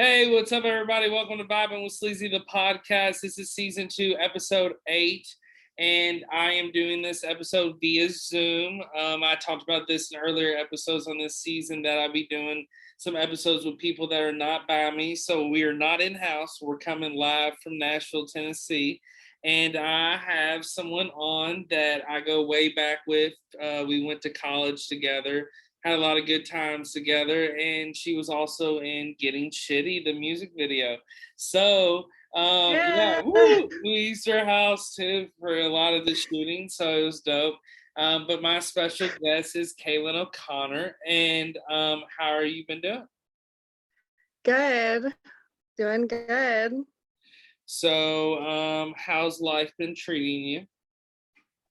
Hey, what's up, everybody? Welcome to Vibing with Sleezy, the podcast. This is season 2, episode 8, and I am doing this episode via Zoom. I talked about this in earlier episodes on this season that I'll be doing some episodes with people that are not by me. So we are not in-house. We're coming live from Nashville, Tennessee, and I have someone on that I go way back with. We went to college together. Had a lot of good times together, and she was also in Getting Shitty, the music video. So, we used her house too for a lot of the shooting, so it was dope. But my special guest is Kaitlyn O'Connor, and how are you been doing? Good, doing good. So, how's life been treating you?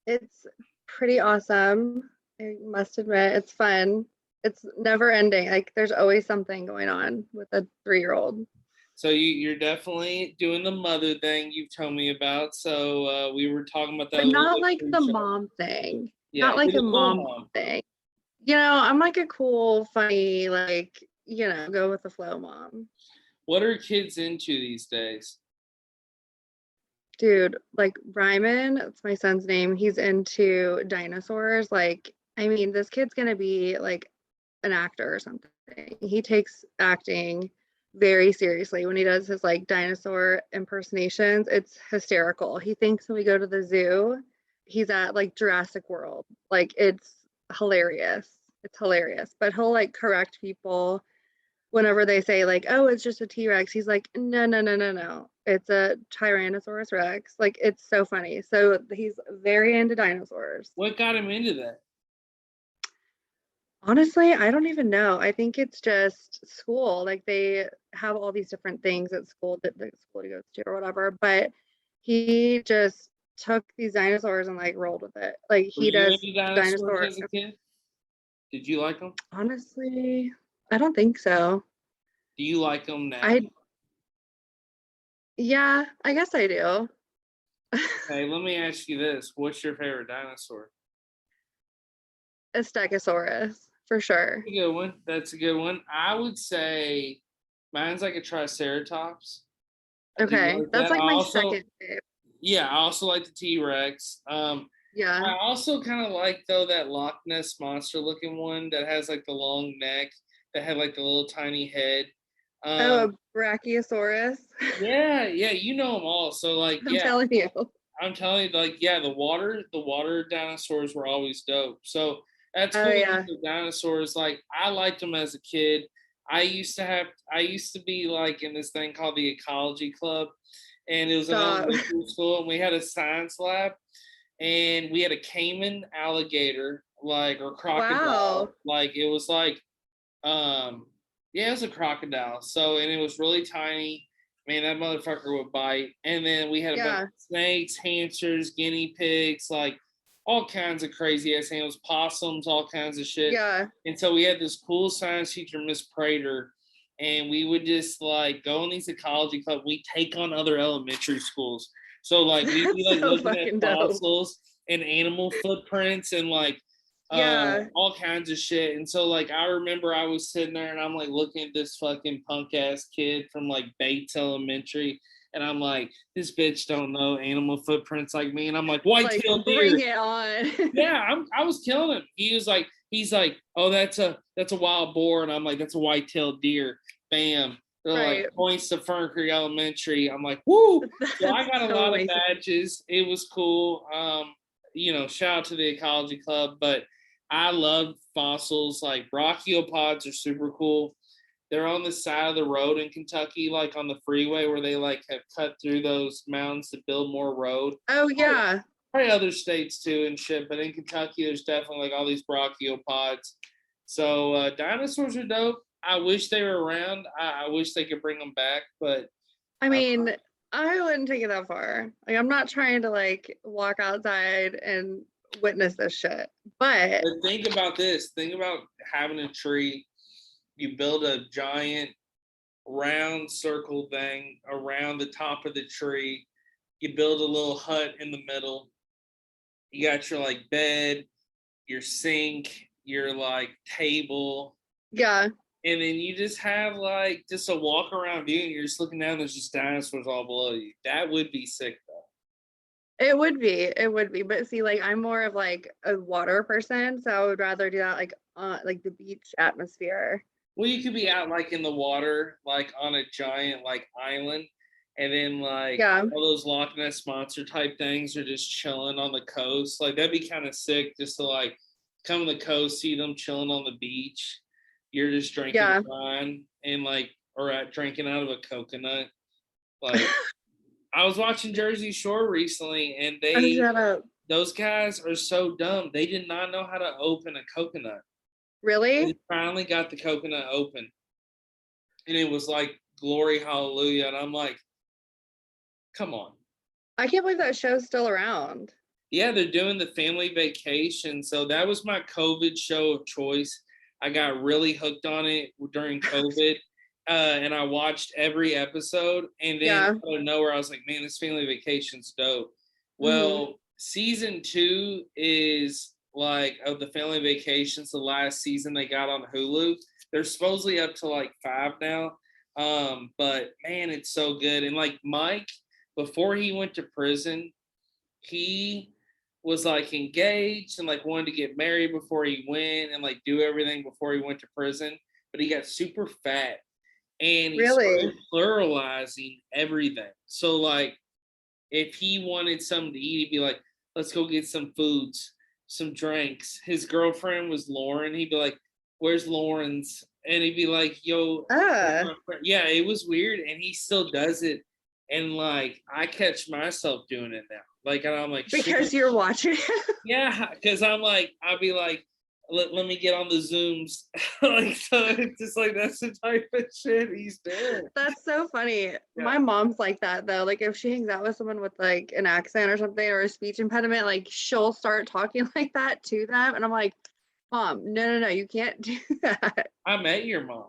It's pretty awesome. I must admit, it's fun. It's never ending. Like there's always something going on with a 3-year-old. So you're definitely doing the mother thing you've told me about. So we were talking about that. But not like the mom thing. Yeah, not like a mom thing. I'm like a cool, funny, go with the flow mom. What are kids into these days? Dude, like Ryman, that's my son's name. He's into dinosaurs. This kid's gonna be like an actor or something. He takes acting very seriously. When he does his like dinosaur impersonations, it's hysterical. He thinks when we go to the zoo, he's at like Jurassic World. Like it's hilarious. It's hilarious. But he'll like correct people whenever they say like, oh, it's just a T-Rex. He's like, no. It's a Tyrannosaurus Rex. Like it's so funny. So he's very into dinosaurs. What got him into that? Honestly, I don't even know. I think it's just school. Like they have all these different things at school that the school he goes to or whatever. But he just took these dinosaurs and like rolled with it. Like he does dinosaurs as a kid. Did you like them? Honestly, I don't think so. Do you like them now? Yeah, I guess I do. Hey, let me ask you this. What's your favorite dinosaur? A Stegosaurus, for sure. That's a good one. I would say mine's like a Triceratops. Okay, that's like my second favorite. Yeah, I also like the T-Rex. Yeah. I also kind of like, though, that Loch Ness monster looking one that has like the long neck, that had like the little tiny head. A Brachiosaurus. Yeah, you know them all. So like, I'm telling you, like, yeah, the water dinosaurs were always dope. So that's cool. Yeah. The dinosaurs, like, I liked them as a kid. I used to be like in this thing called the Ecology Club, and it was an elementary school, and we had a science lab, and we had a caiman alligator, like, or crocodile. Wow. Like it was like, it was a crocodile. So, and it was really tiny. Man, that motherfucker would bite. And then we had a bunch of snakes, hamsters, guinea pigs, like all kinds of crazy ass animals, possums, all kinds of shit. Yeah. And so we had this cool science teacher, Miss Prater, and we would just like go in these ecology clubs. We take on other elementary schools. So like we'd be like looking at fossils and animal footprints and like all kinds of shit. And so like I remember I was sitting there and I'm like looking at this fucking punk ass kid from like Bates Elementary, and I'm like, this bitch don't know animal footprints like me. And I'm like, white-tailed deer. Bring it on. Yeah, I was killing him. He's like, oh, that's a wild boar, and I'm like, that's a white-tailed deer. Bam. They're like, points to Fern Creek Elementary. I'm like, woo. So I got a lot of badges. It was cool. Shout out to the Ecology Club, but I love fossils. Like brachiopods are super cool. They're on the side of the road in Kentucky, like on the freeway where they like have cut through those mountains to build more road. Oh yeah. Probably other states too and shit, but in Kentucky there's definitely like all these brachiopods. So dinosaurs are dope. I wish they were around. I wish they could bring them back, but I mean, I wouldn't take it that far. Like I'm not trying to like walk outside and witness this shit. But think about this. Think about having a tree. You build a giant round circle thing around the top of the tree. You build a little hut in the middle. You got your like bed, your sink, your like table. Yeah. And then you just have like just a walk around view and you're just looking down, there's just dinosaurs all below you. That would be sick though. It would be. But see, like I'm more of like a water person, so I would rather do that like the beach atmosphere. Well, you could be out like in the water, like on a giant like island, and then like Yeah. all those Loch Ness monster type things are just chilling on the coast. Like that'd be kind of sick just to like come to the coast, see them chilling on the beach. You're just drinking Yeah. wine and like or at drinking out of a coconut. Like I was watching Jersey Shore recently, and Oh, shut up. those guys are so dumb. They did not know how to open a coconut. They Really? finally got the coconut open, and it was like glory hallelujah. And I'm like, come on. I can't believe that show's still around. Yeah, they're doing the family vacation. So that was my COVID show of choice. I got really hooked on it during COVID. And I watched every episode. And then Yeah. out of nowhere, I was like, man, this family vacation's dope. Mhm. Well, season 2 is like of the family vacations, the last season they got on Hulu. They're supposedly up to like 5 now. But man, it's so good. And like Mike, before he went to prison, he was like engaged and like wanted to get married before he went and like do everything before he went to prison, but he got super fat and he started Really? pluralizing everything. So like if he wanted something to eat, he'd be like, let's go get some foods, some drinks. His girlfriend was Lauren. He'd be like, where's Lauren's? And he'd be like, yo, Ah. yeah, it was weird. And he still does it. And like, I catch myself doing it now. Like, and I'm like, shit. Because you're watching. Yeah, because I'm like, I'll be like, let me get on the Zooms. Like, so it's just like, that's the type of shit he's doing. That's so funny. Yeah. My mom's like that though. Like if she hangs out with someone with like an accent or something or a speech impediment, like she'll start talking like that to them. And I'm like, Mom, no, you can't do that. I met your mom.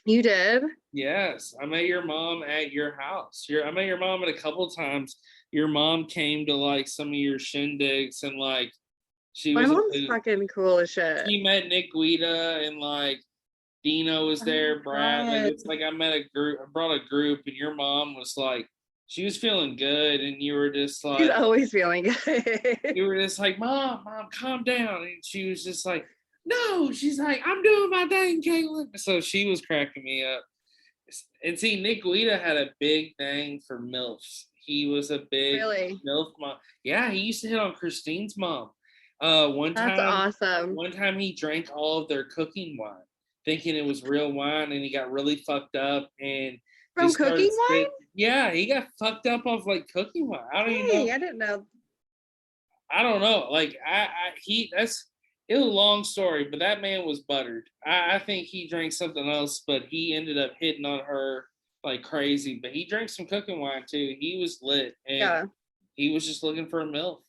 You did? Yes, I met your mom at your house. I met your mom at a couple times. Your mom came to like some of your shindigs and like she My was mom's fucking cool as shit. she met Nick Guida and like Dino was Oh my there, Brad. Like God. it's like I met a group, I brought a group, and your mom was like, she was feeling good, and you were just She's like, always feeling good. mom, calm down, and she was just like, no, she's like, I'm doing my thing, Kaitlyn. So she was cracking me up. And see, Nick Guida had a big thing for MILFs. He was a big Really? MILF mom. Yeah, he used to hit on Christine's mom. That's awesome. One time he drank all of their cooking wine, thinking it was real wine, and he got really fucked up and From just started cooking wine? spit. Yeah, he got fucked up off like cooking wine. I don't even know. Dang, I didn't know. I don't know. Like it was a long story, but that man was buttered. I think he drank something else, but he ended up hitting on her like crazy. But he drank some cooking wine too. He was lit, and Yeah. he was just looking for a MILF.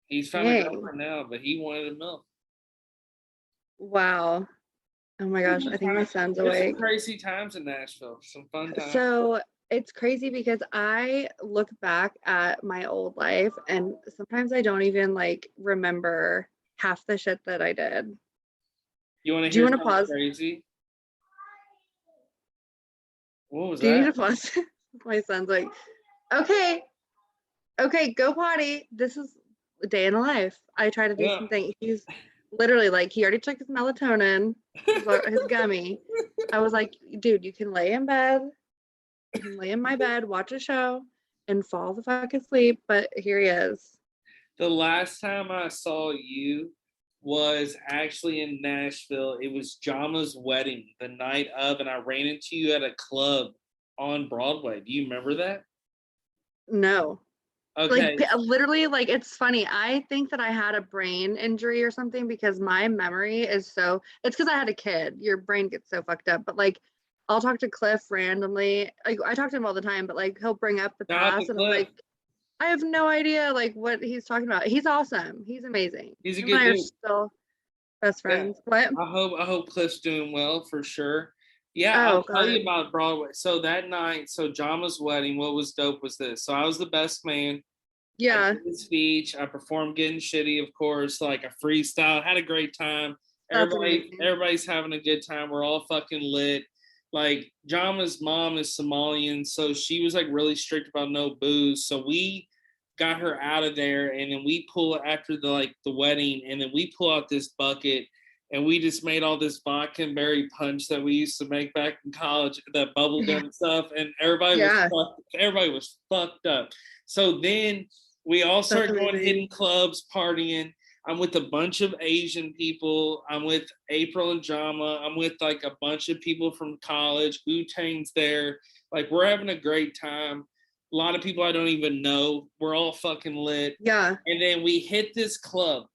He's found a Dang. girlfriend now, but he wanted a MILF. Wow. Oh my gosh, I think my son's There's some awake. crazy times in Nashville. Some fun times. So it's crazy because I look back at my old life and sometimes I don't even like remember half the shit that I did. You want to Do you hear want to something pause? crazy? What was Do you need that? to pause? My son's like, okay, go potty. This is a day in the life. I try to do Yeah. something. He's literally like, he already took his melatonin, his gummy. I was like, dude, you can lay in bed. You can lay in my bed, watch a show, and fall the fuck asleep. But here he is. The last time I saw you was actually in Nashville. It was Jama's wedding the night of, and I ran into you at a club on Broadway. Do you remember that? No. Okay. Like literally, like it's funny. I think that I had a brain injury or something because my memory is so it's because I had a kid. Your brain gets so fucked up. But like I'll talk to Cliff randomly. Like I talk to him all the time, but like he'll bring up the Shout out to past and I'm Cliff. like, I have no idea like what he's talking about. He's awesome. He's amazing. He's a Him good and I are dude. still best Yeah. friends. What? I hope Cliff's doing well for sure. Yeah, Oh I'll tell you God. about Broadway. So that night, so Jama's wedding, what was dope was this. So I was the best man. I Yeah. did the speech. I performed Getting Shitty, of course, like a freestyle. Had a great time. That's amazing. Everybody's having a good time. We're all fucking lit. Like Jama's mom is Somalian, so she was like really strict about no booze. So we got her out of there, and then we pull after the wedding, and then we pull out this bucket, and we just made all this vodka and berry punch that we used to make back in college, that bubble gum stuff, and everybody was fucked up. So then we all started going hitting clubs, partying. I'm with a bunch of Asian people. I'm with April and Jama. I'm with like a bunch of people from college. Wu-Tang's there. Like we're having a great time. A lot of people I don't even know. We're all fucking lit. Yeah. And then we hit this club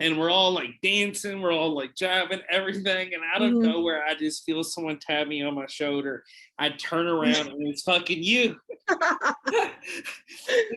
and we're all like dancing. We're all like jabbing everything. And out of nowhere, I just feel someone tap me on my shoulder. I turn around and it's fucking you.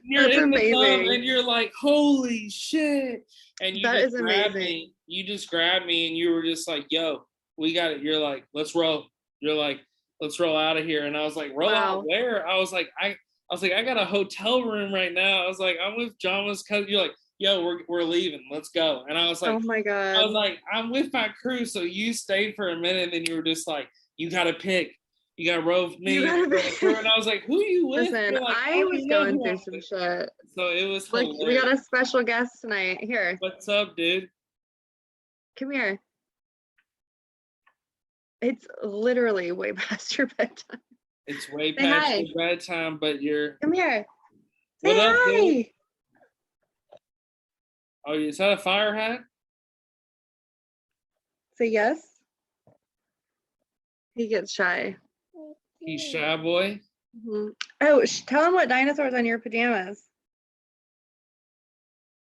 You're That's in amazing. the club and you're like, holy shit. And you that just is grabbed amazing. me. You just grabbed me and you were just like, yo, we got it. You're like, let's roll. You're like, let's roll out of here. And I was like, roll out where? I was like, I got a hotel room right now. I was like, I'm with Jama's cousin. You're like, yo, we're leaving. Let's go. And I was like, oh my God. I was like, I'm with my crew. So you stayed for a minute and then you were just like, you got to pick. You got to row with me. And I was like, who are you with? Listen, like, I was going through some shit. So it was like, we got a special guest tonight. Here. What's up, dude? Come here. It's literally way past your bedtime. It's way past your bedtime, but you're... Come here. What Say up, hi. dude? Oh, is that a fire hat? Say yes. He gets shy. He's shy boy? Mm-hmm. Oh, tell him what dinosaur's on your pajamas.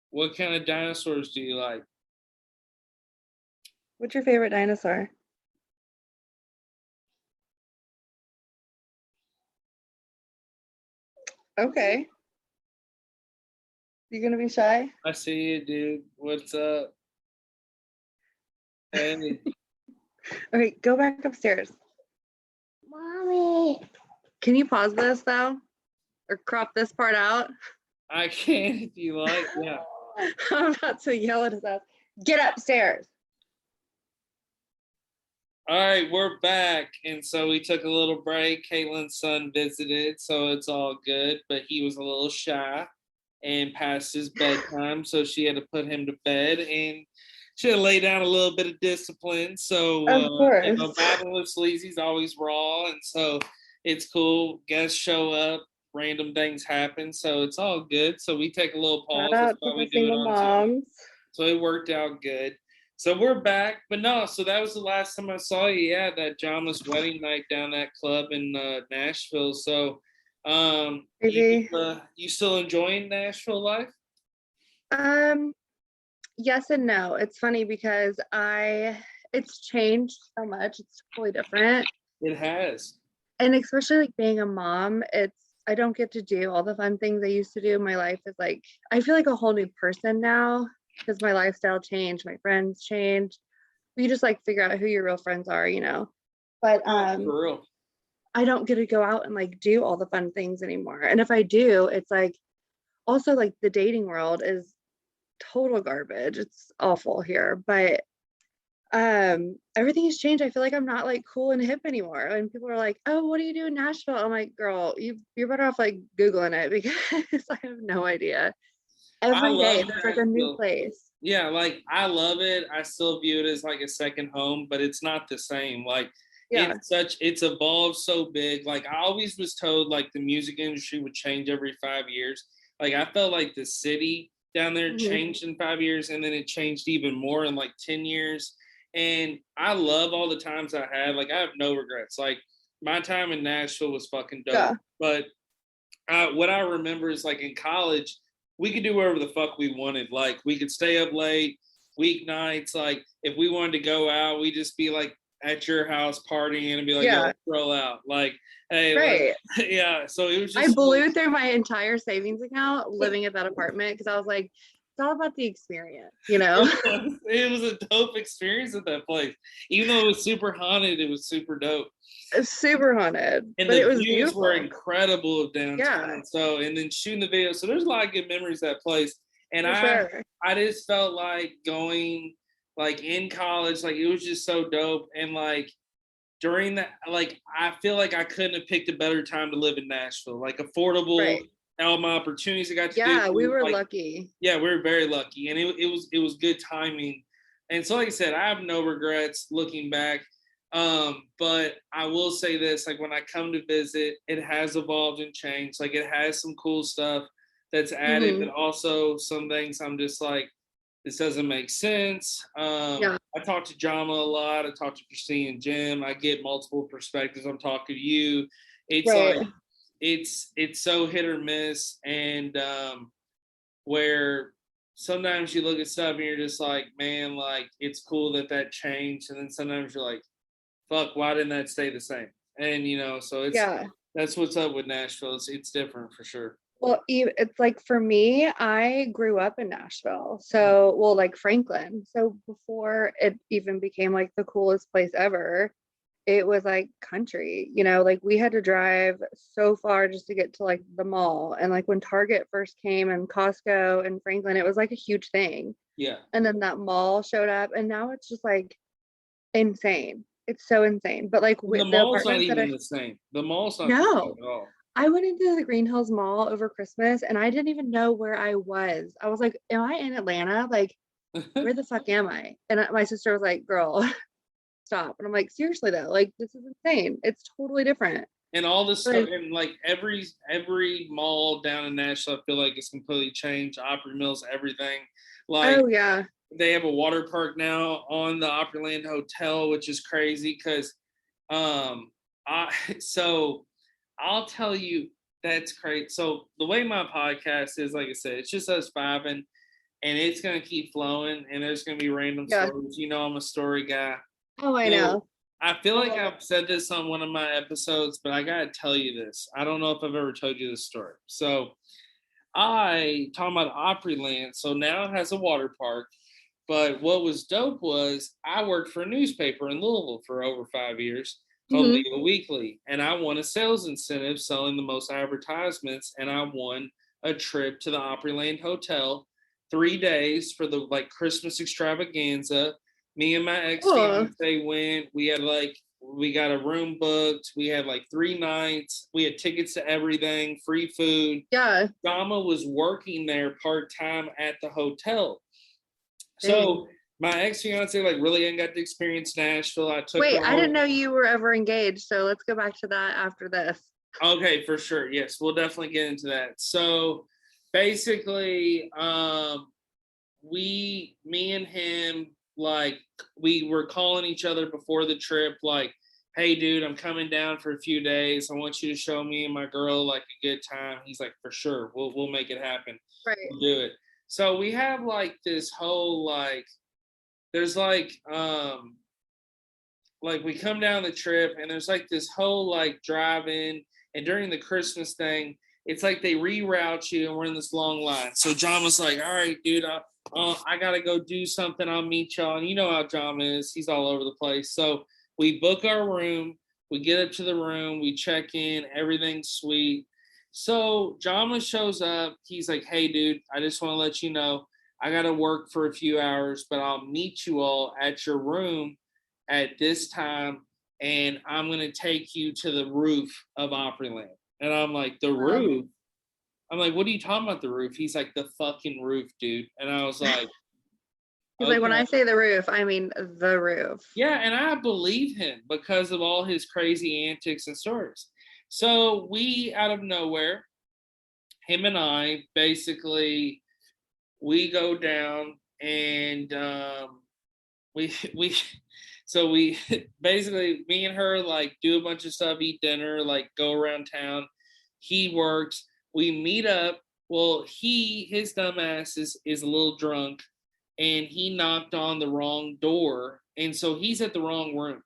What kind of dinosaurs do you like? What's your favorite dinosaur? Okay. You gonna be shy? I see you, dude. What's up? Hey. Okay, go back upstairs. Mommy. Can you pause this though? Or crop this part out? I can if you like, yeah. I'm about to yell at his ass. Get upstairs. All right, we're back. And so we took a little break. Kaitlyn's son visited, so it's all good. But he was a little shy and past his bedtime, so she had to put him to bed. And she had to lay down a little bit of discipline. So, of course. Bible with Sleazy's always raw. And so it's cool. Guests show up. Random things happen. So it's all good. So we take a little pause. Shout out to the single moms. So it worked out good. So we're back, but no, so that was the last time I saw you. Yeah, that Jama's wedding night down that club in Nashville. So you still enjoying Nashville life? Yes and no. It's funny because it's changed so much. It's totally different. It has. And especially like being a mom, I don't get to do all the fun things I used to do. My life is like, I feel like a whole new person now. Because my lifestyle changed, my friends changed. You just like figure out who your real friends are, you know. But for real. I don't get to go out and like do all the fun things anymore. And if I do, it's like also like the dating world is total garbage. It's awful here. But everything has changed. I feel like I'm not like cool and hip anymore. And people are like, oh, what do you do in Nashville? I'm like, girl, you're better off like Googling it because I have no idea. Every day there's like a new place. Yeah, like I love it. I still view it as like a second home, but it's not the same. Like it's evolved so big. Like I always was told like the music industry would change every 5 years. Like I felt like the city down there changed in 5 years, and then it changed even more in like 10 years. And I love all the times I had. Like I have no regrets. Like my time in Nashville was fucking dope. Yeah. But what I remember is like in college, we could do whatever the fuck we wanted. Like we could stay up late, weeknights. Like if we wanted to go out, we'd just be like at your house partying and be like, yo, let's roll out. Like, hey, right. Yeah. So it was just. I blew through my entire savings account living at that apartment because I was like, it's all about the experience, you know? It was a dope experience at that place. Even though it was super haunted, it was super dope. It's super haunted. And but the it was views beautiful. were incredible of downtown. Yeah. So, and then shooting the video. So there's a lot of good memories of that place. And I just felt like going like in college, like it was just so dope. And like during that, like I feel like I couldn't have picked a better time to live in Nashville. Like affordable, Right. all my opportunities I got to Yeah, we do. were Like, lucky. yeah, we were very lucky, and it was good timing. And so, like I said, I have no regrets looking back. But I will say this: like when I come to visit, it has evolved and changed. Like it has some cool stuff that's added, Hmm. but also some things I'm just like, this doesn't make sense. Yeah. I talk to Jama a lot. I talk to Christine and Jim. I get multiple perspectives. I'm talking to you. It's Right. like it's so hit or miss, and where sometimes you look at stuff and you're just like, man, like it's cool that changed, and then sometimes you're like, fuck, why didn't that stay the same? And so Yeah. that's what's up with Nashville. It's different for sure. Well, it's like for me, I grew up in Nashville. So, well, like Franklin. So before it even became like the coolest place ever, it was like country, like we had to drive so far just to get to like the mall. And like when Target first came and Costco and Franklin, it was like a huge thing. Yeah. And then that mall showed up and now it's just like insane. It's so insane. But like And the the mall's not apartments that even the same. The mall's not the same no, at all. I went into the Green Hills Mall over Christmas and I didn't even know where I was. I was like, am I in Atlanta? Like, where the fuck am I? And my sister was like, girl, stop. And I'm like, seriously though, like this is insane. It's totally different. And all this stuff, Like, and like every mall down in Nashville, I feel like it's completely changed. Opry Mills, everything. Like oh yeah. they have a water park now on the Opryland Hotel, which is crazy because I so I'll tell you that's crazy. So the way my podcast is, like I said, it's just us vibing, and it's gonna keep flowing, and there's gonna be random Yeah. stories. I'm a story guy. Oh, I So know. I feel I like love it. I've said this on one of my episodes, but I gotta tell you this. I don't know if I've ever told you this story. So I talking about Opryland. So now it has a water park. But what was dope was I worked for a newspaper in Louisville for over 5 years called Hmm. Legal Weekly, and I won a sales incentive selling the most advertisements, and I won a trip to the Opryland Hotel, 3 days for the like Christmas extravaganza. Me and my ex Cool. fiance went. We got a room booked. We had like 3 nights. We had tickets to everything, free food. Yeah. Dama was working there part time at the hotel. Dang. So my ex fiance like really ain't got to experience Nashville. I took Wait, her I all. didn't know you were ever engaged. So let's go back to that after this. Okay, for sure. Yes, we'll definitely get into that. So basically, me and him, like we were calling each other before the trip, like, hey dude, I'm coming down for a few days. I want you to show me and my girl like a good time. He's like, for sure, we'll make it happen. Right. We'll do it. So we have like this whole like there's like we come down the trip and there's like this whole like drive in, and during the Christmas thing it's like they reroute you and we're in this long line. So John was like, all right dude, I gotta go do something, I'll meet y'all. And you know how John is, he's all over the place. So we book our room, we get up to the room, we check in, everything's sweet. So Jama shows up, he's like, hey dude, I just want to let you know I got to work for a few hours, but I'll meet you all at your room at this time, and I'm going to take you to the roof of Opryland. And I'm like, the Um, roof? I'm like, what are you talking about, the roof? He's like, the fucking roof, dude. And I was like, he's like, when okay. I say the roof, I mean the roof. Yeah, and I believe him because of all his crazy antics and stories. So we, out of nowhere, him and I, basically, we go down and we so we basically, me and her like do a bunch of stuff, eat dinner, like go around town. He works, we meet up. Well, his dumbass is a little drunk, and he knocked on the wrong door, and so he's at the wrong room.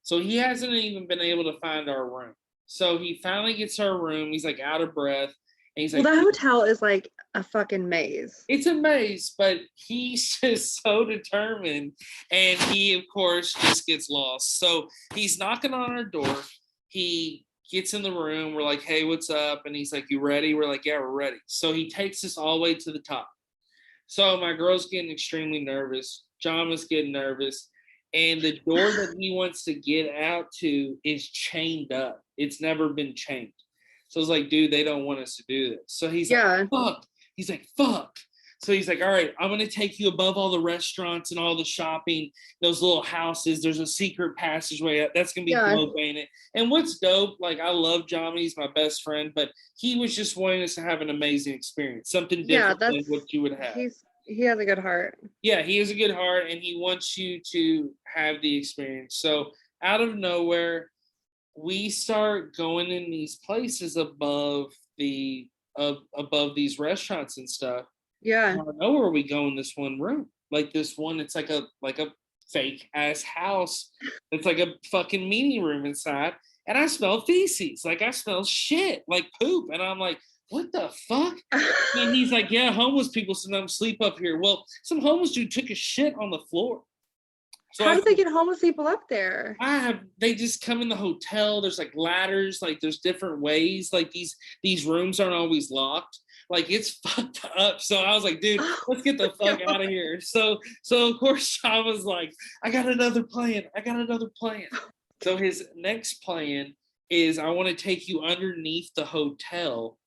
So he hasn't even been able to find our room. So he finally gets our room, he's like out of breath, and he's Well, like, that hotel is like a fucking maze. it's a maze, but he's just so determined. And he, of course, just gets lost. So he's knocking on our door. He gets in the room. We're like, hey, what's up? And he's like, you ready? We're like, yeah, we're ready. So he takes us all the way to the top. So my girl's getting extremely nervous. John was getting nervous. And the door that he wants to get out to is chained up. It's never been chained. So I was like, dude, they don't want us to do this. So he's like, fuck. He's like, fuck. So he's like, all right, I'm going to take you above all the restaurants and all the shopping, those little houses. There's a secret passageway. That's going to be dope, ain't it? And what's dope, like, I love John. He's my best friend, but he was just wanting us to have an amazing experience, something different than what you would have. He has a good heart. Yeah, he has a good heart, and he wants you to have the experience. So out of nowhere, we start going in these places above these restaurants and stuff. Yeah. Out of nowhere, we go in this one room, like this one. It's like a fake ass house. It's like a fucking meeting room inside, and I smell feces. Like I smell shit, like poop, and I'm like, what the fuck? And he's like, yeah, homeless people sometimes sleep up here. Well, some homeless dude took a shit on the floor. So how did they get homeless people up there? They just come in the hotel. There's like ladders, like there's different ways. Like these rooms aren't always locked. Like it's fucked up. So I was like, dude, let's get the fuck out of here. So of course Sean was like, I got another plan. So his next plan is I want to take you underneath the hotel.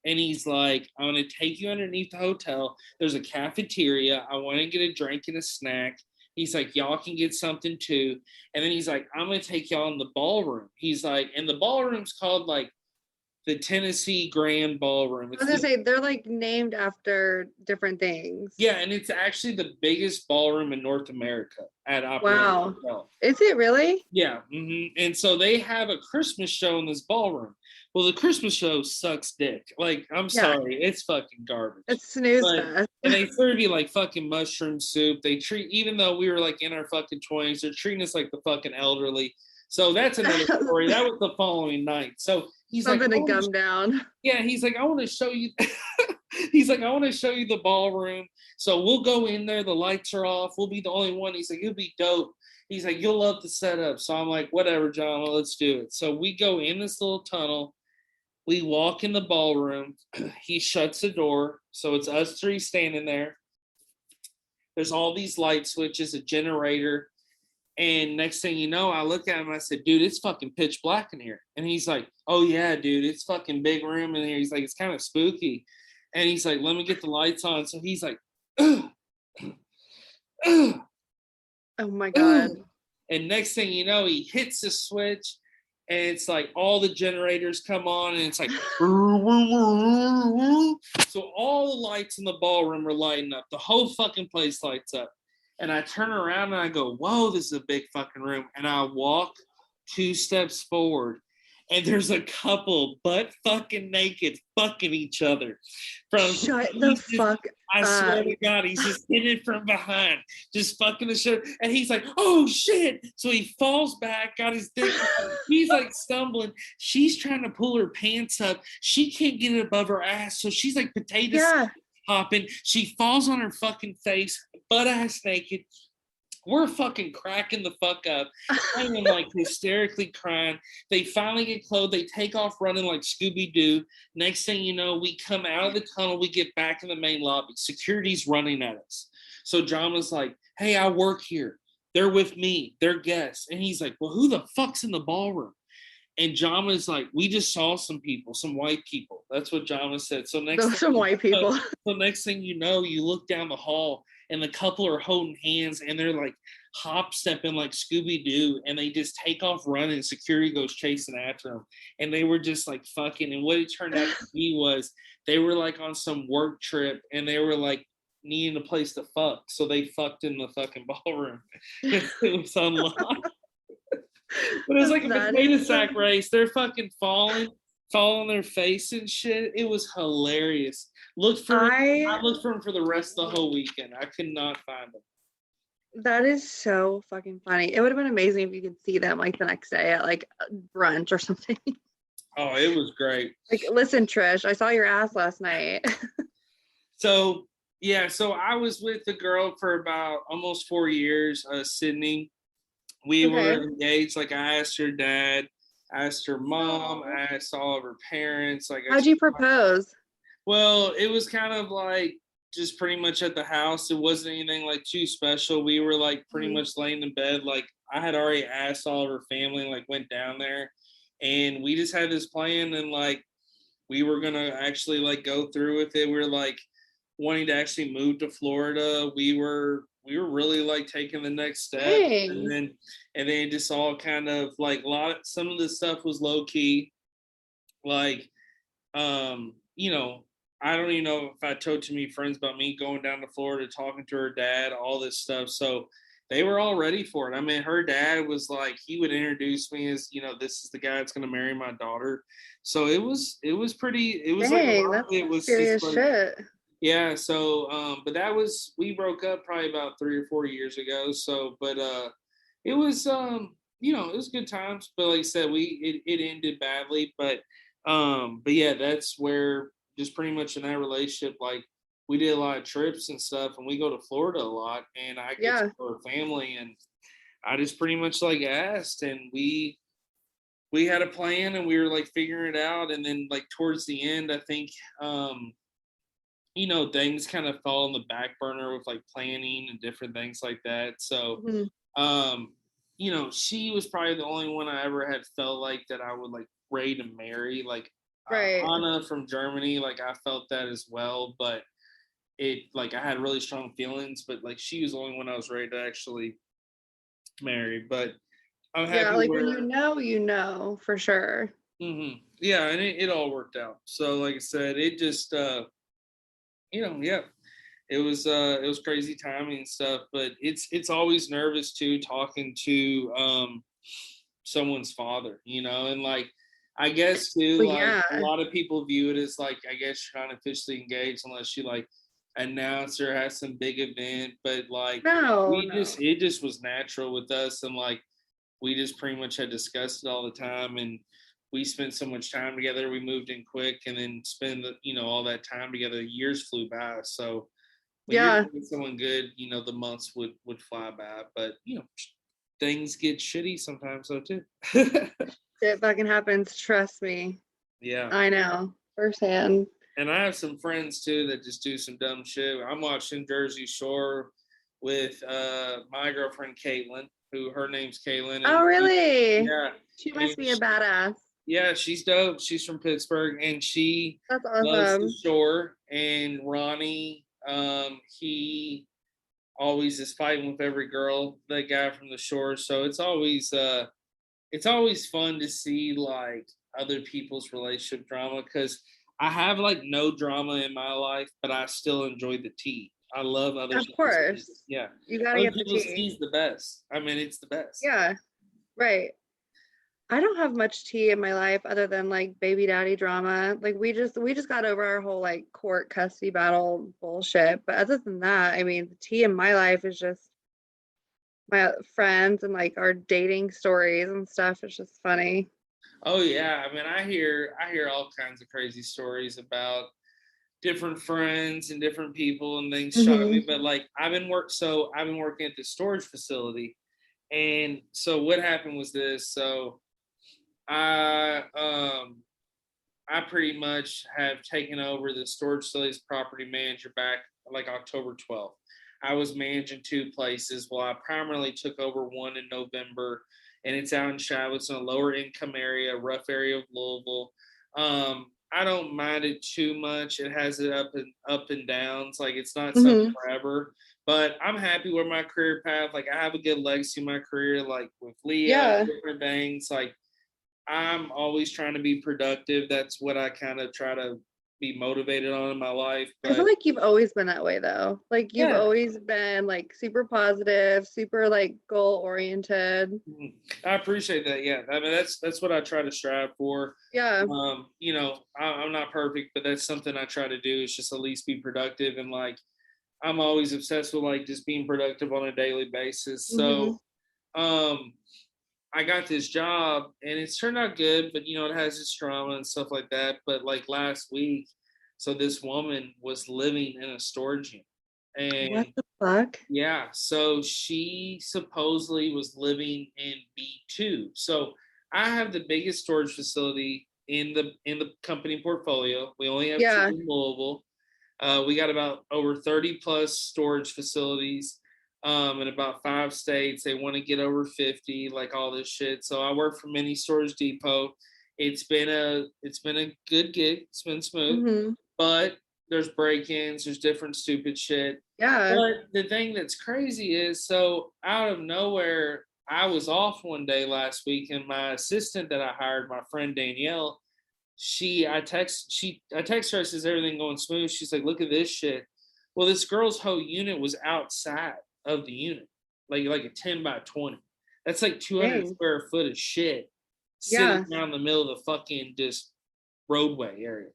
And he's like, I want to take you underneath the hotel. There's a cafeteria. I want to get a drink and a snack. He's like, y'all can get something too. And then he's like, I'm going to take y'all in the ballroom. He's like, and the ballroom's called like the Tennessee Grand Ballroom. I was going to say, they're like named after different things. Yeah, and it's actually the biggest ballroom in North America at Operating Hotel. Is it really? Yeah. Mm-hmm. And so they have a Christmas show in this ballroom. Well, the Christmas show sucks dick. Like, I'm sorry, it's fucking garbage. It's snooze fest. And they serve you like fucking mushroom soup. They treat, even though we were like in our fucking 20s, they're treating us like the fucking elderly. So that's another story. That was the following night. So he's something to gum down. Yeah, he's like, I want to show you. He's like, I want to show you the ballroom. So we'll go in there. The lights are off. We'll be the only one. He's like, it'll be dope. He's like, you'll love the setup. So I'm like, whatever, John, let's do it. So we go in this little tunnel. We walk in the ballroom. He shuts the door. So it's us three standing there. There's all these light switches, a generator. And next thing you know, I look at him and I said, dude, it's fucking pitch black in here. And he's like, oh, yeah, dude, it's fucking big room in here. He's like, it's kind of spooky. And he's like, let me get the lights on. So he's like, ugh, ugh, oh, my God. Ugh. And next thing you know, he hits the switch. And it's like all the generators come on and it's like, so all the lights in the ballroom are lighting up. The whole fucking place lights up. And I turn around and I go, whoa, this is a big fucking room. And I walk 2 steps forward. And there's a couple butt fucking naked fucking each other. Shut the fuck up. I swear to God, he's just hitting it from behind, just fucking the shit. And he's like, oh shit. So he falls back, got his dick. He's like stumbling. She's trying to pull her pants up. She can't get it above her ass. So she's like potato hopping. She falls on her fucking face, butt ass naked. We're fucking cracking the fuck up. I am like hysterically crying. They finally get clothed. They take off running like Scooby-Doo. Next thing you know, we come out of the tunnel. We get back in the main lobby. Security's running at us. So John was like, hey, I work here. They're with me. They're guests. And he's like, well, who the fuck's in the ballroom? And John was like, we just saw some people, some white people. That's what John said. So some white people. So next thing you know, you look down the hall and the couple are holding hands and they're like hop stepping like Scooby-Doo and they just take off running. Security goes chasing after them. And they were just like fucking. And what it turned out to be was they were like on some work trip and they were like needing a place to fuck. So they fucked in the fucking ballroom. It was unlocked. But it was like a potato sack race. They're fucking falling on their face and shit. It was hilarious. I looked for them for the rest of the whole weekend. I could not find them. That is so fucking funny. It would have been amazing if you could see them like the next day at like brunch or something. Oh, it was great. Like, listen, Trish, I saw your ass last night. So I was with the girl for about almost 4 years, Sydney. We were engaged. Like, I asked her dad, I asked her mom, I asked all of her parents. Like, how'd you propose? Well, it was kind of like just pretty much at the house. It wasn't anything like too special. We were like pretty much laying in bed. Like I had already asked all of her family, like went down there, and we just had this plan, and like we were gonna actually like go through with it. We were like wanting to actually move to Florida. We were really like taking the next step, and Dang. then it just all kind of like some of the stuff was low key, like you know, I don't even know if I told too many friends about me going down to Florida, talking to her dad, all this stuff. So they were all ready for it. I mean, her dad was like, he would introduce me as, this is the guy that's going to marry my daughter. So it was pretty, it was like, Dang, that's it was just serious like, shit. yeah. So, but we broke up probably about 3 or 4 years ago. So, but, it was, it was good times, but like I said, it ended badly, but yeah, that's where just pretty much in that relationship, like we did a lot of trips and stuff, and we go to Florida a lot, and I get to Yeah. know her family, and I just pretty much like asked, and we had a plan, and we were like figuring it out, and then like towards the end, I think things kind of fall on the back burner with like planning and different things like that. So Mhm. um, she was probably the only one I ever had felt like that I would like ready to marry. Like Right. Anna from Germany, like I felt that as well, but it like I had really strong feelings, but like she was the only one I was ready to actually marry. But I'm Yeah, happy like when where you know for sure. yeah, and it all worked out. So like I said, it just yeah, it was crazy timing and stuff, but it's always nervous too talking to someone's father, and like I guess too, Well, like yeah. a lot of people view it as like I guess you're not officially engaged unless you like announce or have some big event, but like No. it just was natural with us, and like we just pretty much had discussed it all the time, and we spent so much time together. We moved in quick, and then spend all that time together. Years flew by, so when you're Yeah. dating someone good, the months would fly by, but things get shitty sometimes though too. It fucking happens, trust me. Yeah. I know firsthand. And I have some friends too that just do some dumb shit. I'm watching Jersey Shore with my girlfriend Kaitlyn, who her name's Kaitlyn, Oh, and really? yeah, She and must be a badass. yeah, she's dope. She's from Pittsburgh, and she That's loves the awesome. shore. And Ronnie, he always is fighting with every girl, that guy from the shore. So it's always fun to see like other people's relationship drama, because I have like no drama in my life, but I still enjoy the tea. I love other Of people's tea. course. Yeah. You gotta Other get the people's tea. tea is the best. I mean, it's the best. Yeah, right. I don't have much tea in my life other than like baby daddy drama. Like we just got over our whole like court custody battle bullshit. But other than that, I mean, the tea in my life is just my friends and like our dating stories and stuff. It's just funny. Oh yeah. I mean, I hear all kinds of crazy stories about different friends and different people and things shocking Hmm. me. But like I've been working at the storage facility. And so what happened was this. So I I pretty much have taken over the storage facilities property manager back like October 12th. I was managing two places. Well, I primarily took over one in November, and it's out in Shiloh. It's in a lower income area, rough area of Louisville. I don't mind it too much. It has it up and downs. Like it's not something Hmm. forever, but I'm happy with my career path. Like I have a good legacy in my career, like with Leah, Yeah. different things. Like I'm always trying to be productive. That's what I kind of try to be motivated on in my life. I feel But like you've always been that way though. Like you've yeah, always been like super positive, super like goal oriented. I appreciate that. Yeah, I mean that's what I try to strive for. Yeah. I'm not perfect, but that's something I try to do. Is just at least be productive, and like I'm always obsessed with like just being productive on a daily basis. Hmm. So um I got this job, and it's turned out good, but it has its drama and stuff like that. But like last week, so this woman was living in a storage unit. What And the fuck? yeah, so she supposedly was living in B2. So I have the biggest storage facility in the company portfolio. We only have two Yeah. in Louisville. We got about over 30 plus storage facilities in about 5 states. They want to get over 50, like all this shit. So I work for Mini Storage Depot. It's been a good gig. It's been smooth, but there's break-ins, there's different stupid shit. Yeah. But the thing that's crazy is, so out of nowhere, I was off one day last week, and my assistant that I hired, my friend Danielle, I text her, I says, everything going smooth. She's like, look at this shit. Well, this girl's whole unit was outside of the unit, like a 10 by 20. That's like 200 square foot of shit sitting down in the middle of the fucking just roadway area.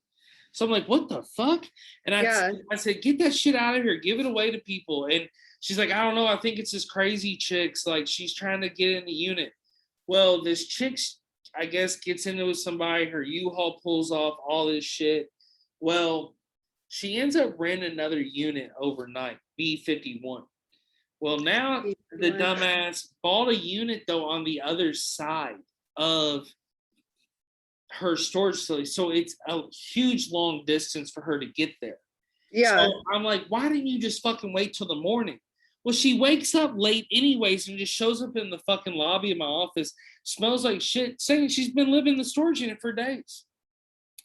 So I'm like, what the fuck? And I said, get that shit out of here. Give it away to people. And she's like, I don't know. I think it's this crazy chick's, like, she's trying to get in the unit. Well, this chick's, I guess, gets into with somebody. Her U-Haul pulls off all this shit. Well, she ends up renting another unit overnight, B51. Well, now the dumbass bought a unit, though, on the other side of her storage facility. So it's a huge long distance for her to get there. Yeah. So I'm like, why didn't you just fucking wait till the morning? Well, she wakes up late anyways and just shows up in the fucking lobby of my office, smells like shit, saying she's been living in the storage unit for days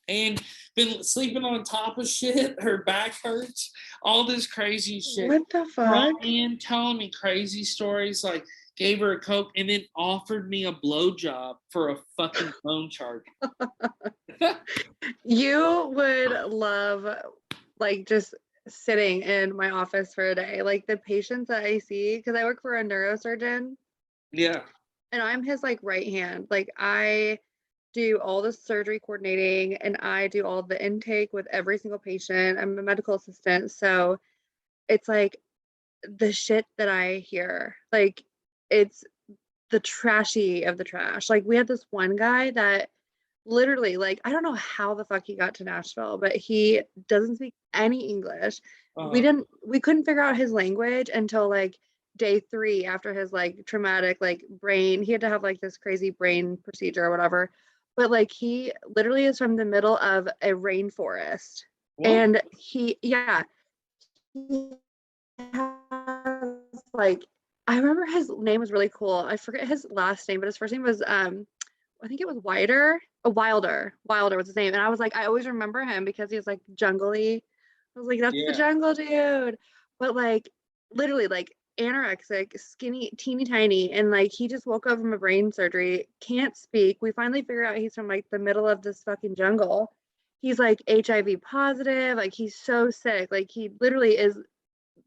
and been sleeping on top of shit. Her back hurts, all this crazy shit. What the fuck? Crying, telling me crazy stories, like gave her a Coke and then offered me a blowjob for a fucking phone charger. You would love, like, just sitting in my office for a day. Like, the patients that I see, because I work for a neurosurgeon. Yeah. And I'm his, like, right hand. Like, I do all the surgery coordinating and I do all the intake with every single patient. I'm a medical assistant. So it's like the shit that I hear, like, it's the trashy of the trash. Like, we had this one guy that literally, like, I don't know how the fuck he got to Nashville, but he doesn't speak any English. We couldn't figure out his language until like day 3 after his like traumatic like brain. He had to have like this crazy brain procedure or whatever. But like, he literally is from the middle of a rainforest. What? And he has, like, I remember his name was really cool. I forget his last name, but his first name was I think it was Wilder was his name. And I was like, I always remember him because he was like jungly. I was like, that's the jungle dude. But like, literally, like, anorexic, skinny, teeny tiny, and like, he just woke up from a brain surgery, can't speak. We finally figure out he's from like the middle of this fucking jungle. He's like HIV positive, like, he's so sick. Like, he literally is,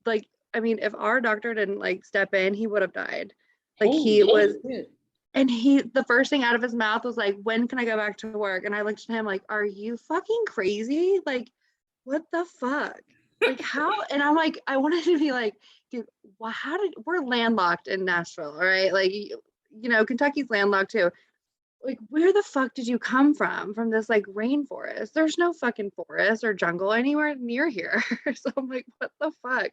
like, I mean, if our doctor didn't like step in, he would have died. Like, he was shit. And the first thing out of his mouth was like, when can I go back to work? And I looked at him like, are you fucking crazy? Like, what the fuck? Like, how? And I'm like, I wanted to be like, dude, we're landlocked in Nashville, all right? Like, you know, Kentucky's landlocked too. Like, where the fuck did you come from this like rainforest? There's no fucking forest or jungle anywhere near here. So I'm like, what the fuck?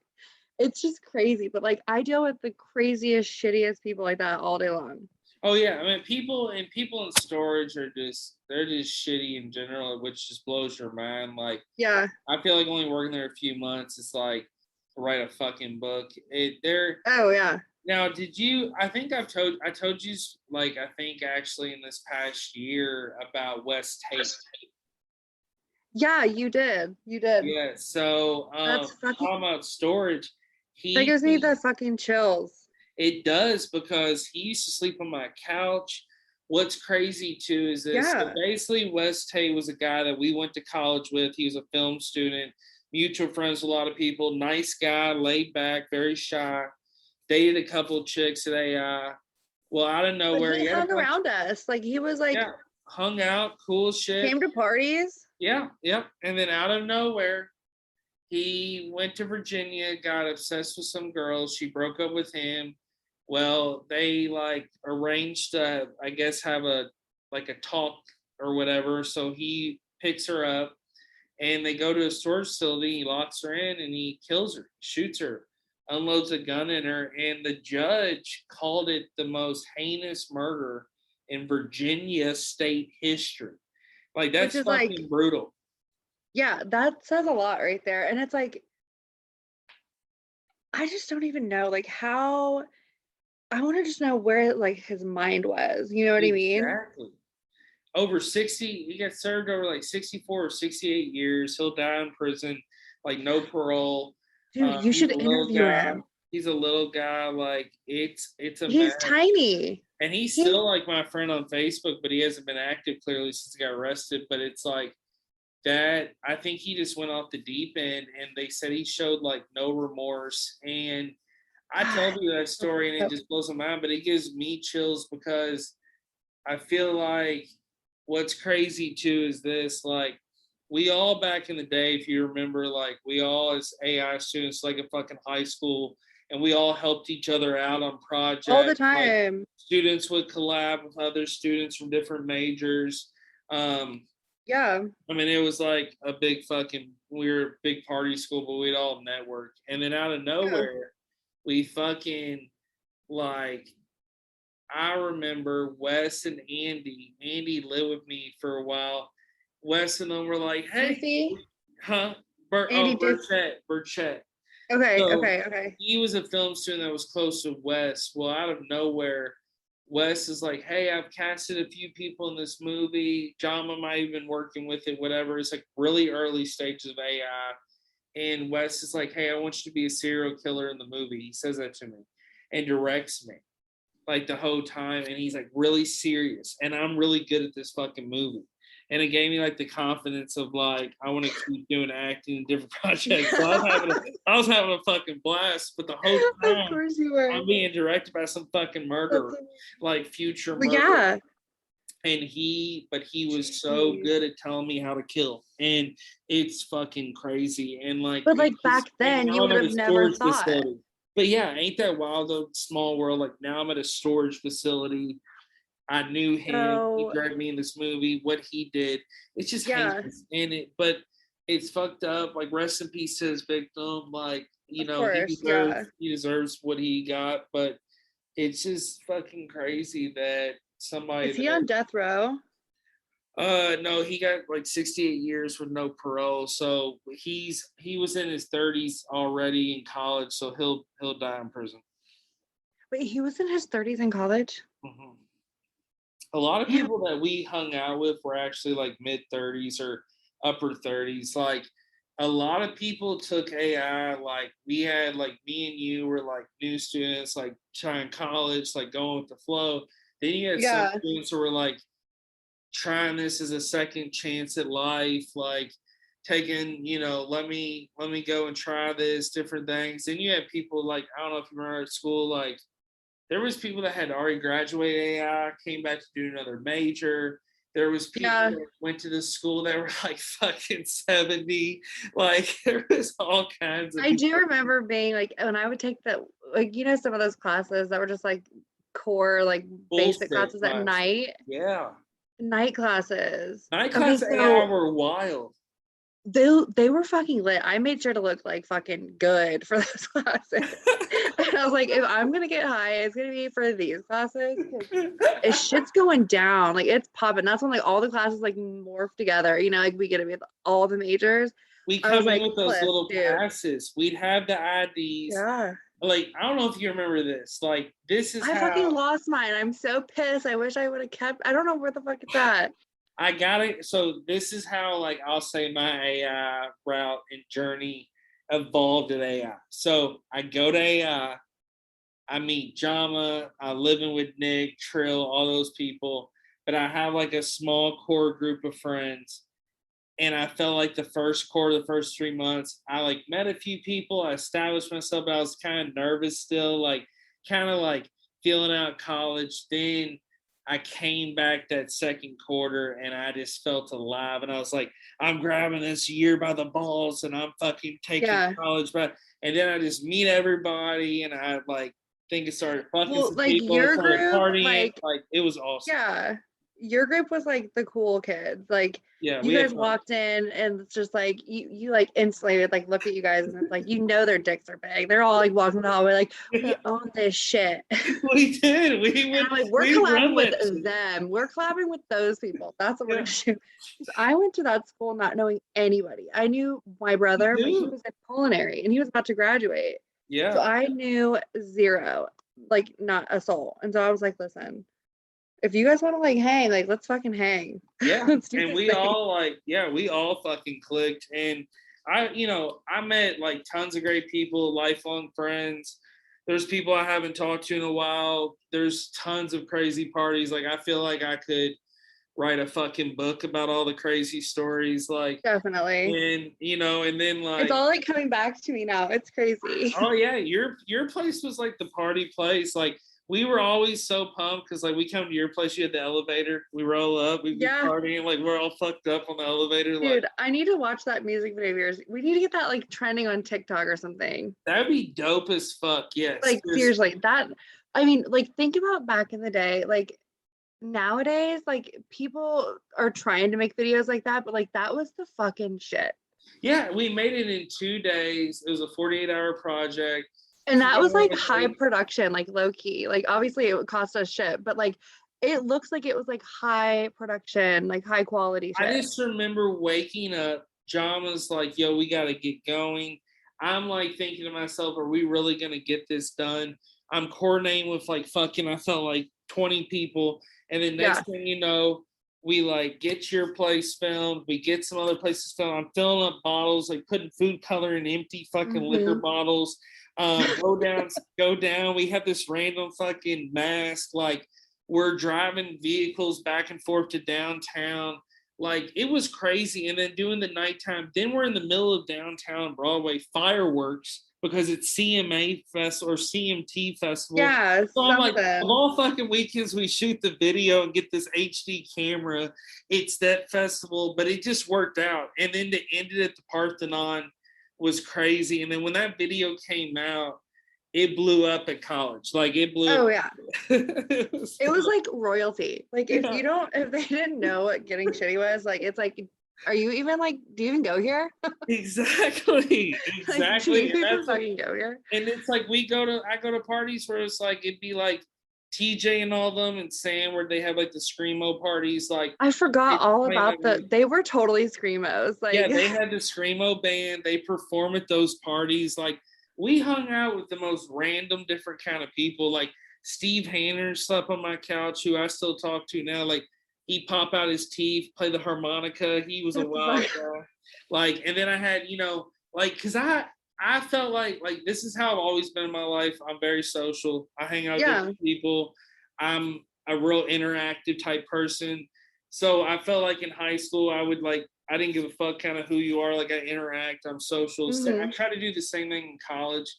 It's just crazy. But like, I deal with the craziest, shittiest people like that all day long. Oh yeah, I mean, people in storage they're just shitty in general, which just blows your mind. Like, yeah, I feel like only working there a few months, it's like to write a fucking book. Oh yeah. Now, I think I told you, like, I think actually in this past year about West Tate. Yeah, you did. Yeah, so talking about storage, that gives me the fucking chills. It does, because he used to sleep on my couch. What's crazy too is this. Yeah. So basically, West Tate was a guy that we went to college with. He was a film student, mutual friends with a lot of people. Nice guy, laid back, very shy. Dated a couple of chicks at AI. Well, out of nowhere, he hung around us. Like, he was like, hung out, cool shit. Came to parties. Yeah, yep. And then out of nowhere, he went to Virginia, got obsessed with some girl. She broke up with him. Well, they like arranged to, I guess, have a talk or whatever. So he picks her up and they go to a storage facility. He locks her in and he kills her, shoots her, unloads a gun in her. And the judge called it the most heinous murder in Virginia state history. Like, that's fucking brutal. Yeah, that says a lot right there. And it's like, I just don't even know, like, how, I want to just know where, like, his mind was. You know what I mean? Exactly. Over 60, he got served over like 64 or 68 years. He'll die in prison, like no parole. Dude, you He's should a little interview guy. him. He's a little guy. Like it's a He's mess. tiny. And he's He, still like my friend on Facebook, but he hasn't been active clearly since he got arrested. But it's like that. I think he just went off the deep end, and they said he showed like no remorse. And I told you that story, and it just blows my mind. But it gives me chills because I feel like what's crazy too is this, like, we all back in the day, if you remember, like we all as AI students, like in fucking high school, and we all helped each other out on all the projects. Like time. students would collab with other students from different majors. Um, Yeah. I mean, it was like a big fucking, we were a big party school, but we'd all network. And then out of Yeah. nowhere, we fucking like I remember Wes and Andy. Andy lived with me for a while. Wes and them were like, "Hey, Doofy. huh? Andy Doof. Burchett." Okay. So Okay. Okay. he was a film student that was close to Wes. Well, out of nowhere, Wes is like, "Hey, I've casted a few people in this movie. Jama might have been working with it. Whatever." It's like really early stages of AI. And Wes is like, "Hey, I want you to be a serial killer in the movie." He says that to me and directs me like the whole time, and he's like really serious, and I'm really good at this fucking movie, and it gave me like the confidence of like I want to keep doing acting in different projects. So I was having a fucking blast, but the whole Of time course you were. I'm being directed by some fucking murderer, like future Well, murderer. yeah. And he was so Jeez. good at telling me how to kill, and it's fucking crazy. And like, But like back and then, you now I'm would at have a never storage thought. facility. But yeah, ain't that wild though? Small world. Like now I'm at a storage facility. I knew him. He So dragged me in this movie. What he did, it's just yeah, heinous in it. But it's fucked up. Like rest in peace to his victim. Like you of know course, yeah. he deserves what he got. But it's just fucking crazy that somebody Is he that on death row? no, he got like 68 years with no parole. So he was in his 30s already in college, so he'll die in prison. Wait, he was in his 30s in college? Mm-hmm. A lot of Damn. people that we hung out with were actually like mid 30s or upper 30s. Like a lot of people took AI. Like we had like me and you were like new students, like trying college, like going with the flow. Then you had some Yeah. students who were like trying this as a second chance at life, like taking, let me go and try this, different things. And you had people like, I don't know if you remember at school, like there was people that had already graduated AI, came back to do another major. There was people Yeah. that went to this school that were like fucking 70. Like there was all kinds of I do people. remember being like, when I would take the, like, some of those classes that were just like core, like basic Bullshit classes at class. night, Yeah. night classes. Night Okay, class AI so were wild. they were fucking lit. I made sure to look like fucking good for those classes. And I was like, if I'm gonna get high, it's gonna be for these classes. It shit's going down. Like it's popping. That's when like all the classes like morph together. Like we get to be all the majors. We I was come in like, with those Cliff, little dude. passes. We'd have the IDs. Yeah. Like, I don't know if you remember this. Like, this is I fucking how lost mine. I'm so pissed. I wish I would have kept. I don't know where the fuck it's at. I got it. So this is how, like, I'll say my AI route and journey evolved at AI. So I go to AI, I meet Jama, I'm living with Nick, Trill, all those people. But I have like a small core group of friends. And I felt like the first 3 months, I like met a few people, I established myself, but I was kind of nervous still, like kind of like feeling out college. Then I came back that second quarter and I just felt alive. And I was like, I'm grabbing this year by the balls and I'm fucking taking Yeah. college. And then I just meet everybody and I like think it started fucking Well, some like people, your started group, partying. like Like it was awesome. yeah, your group was like the cool kids. Like Yeah, you we had guys fun. walked in and it's just like you like instantly would like look at you guys and it's like their dicks are big. They're all like walking the hallway like we own this shit. We did. And I'm like, we're We collabing run with that shit. them. We're collabing with those people. That's what we're Yeah. gonna do. Because I went to that school not knowing anybody. I knew my brother, but he was in culinary and he was about to graduate. So Yeah. I knew zero, like not a soul. And so I was like, listen, if you guys want to like hang, like let's fucking hang. Yeah. Let's do And this we thing. all we all fucking clicked. And I met like tons of great people, lifelong friends. There's people I haven't talked to in a while. There's tons of crazy parties. Like I feel like I could write a fucking book about all the crazy stories. Like, Definitely. and then It's like, all like coming back to me now. It's crazy. oh yeah, your place was like the party place. Like we were always so pumped because like we come to your place, you had the elevator. We roll up, we be Yeah. partying, like we're all fucked up on the elevator. Dude, Like I need to watch that music video of yours. We need to get that like trending on TikTok or something. that'd be dope as fuck. Yes. Like seriously, I mean, like think about back in the day, like nowadays, like people are trying to make videos like that, but like that was the fucking shit. Yeah, we made it in 2 days. It was a 48-hour project. And that was like high production, like low key. Like obviously it would cost us shit, but like it looks like it was like high production, like high quality shit. I just remember waking up, John was like, yo, we got to get going. I'm like thinking to myself, are we really going to get this done? I'm coordinating with like fucking, I felt like 20 people. And then next thing you know, we like get your place filmed. We get some other places filmed. I'm filling up bottles, like putting food color in empty fucking liquor bottles. Go down. We have this random fucking mask. Like we're driving vehicles back and forth to downtown. Like it was crazy. And then doing the nighttime. Then we're in the middle of downtown Broadway fireworks because it's CMA Fest or CMT Festival. Yeah, so I'm like, of all fucking weekends we shoot the video and get this HD camera, it's that festival, but it just worked out. And then to end it at the Parthenon was crazy. And then when that video came out, it blew up at college. Like it blew Oh up. yeah. It was like royalty. Like if they didn't know what Getting Shitty was, like it's like, are you even like, do you even go here? Exactly. Like, do you even fucking go here? And it's like I go to parties where it's like it'd be like TJ and all of them and Sam where they have like the screamo parties. Like I forgot all about they were totally screamos. Like yeah, they had the screamo band. They perform at those parties. Like we hung out with the most random different kind of people. Like Steve Hanner slept on my couch, who I still talk to now. Like he'd pop out his teeth, play the harmonica. He was a wild guy. Like, and then I had, like, cause I felt like this is how I've always been in my life. I'm very social. I hang out with different people. I'm a real interactive type person. So I felt like in high school, I didn't give a fuck kind of who you are. Like I interact, I'm social. Mm-hmm. So I try to do the same thing in college,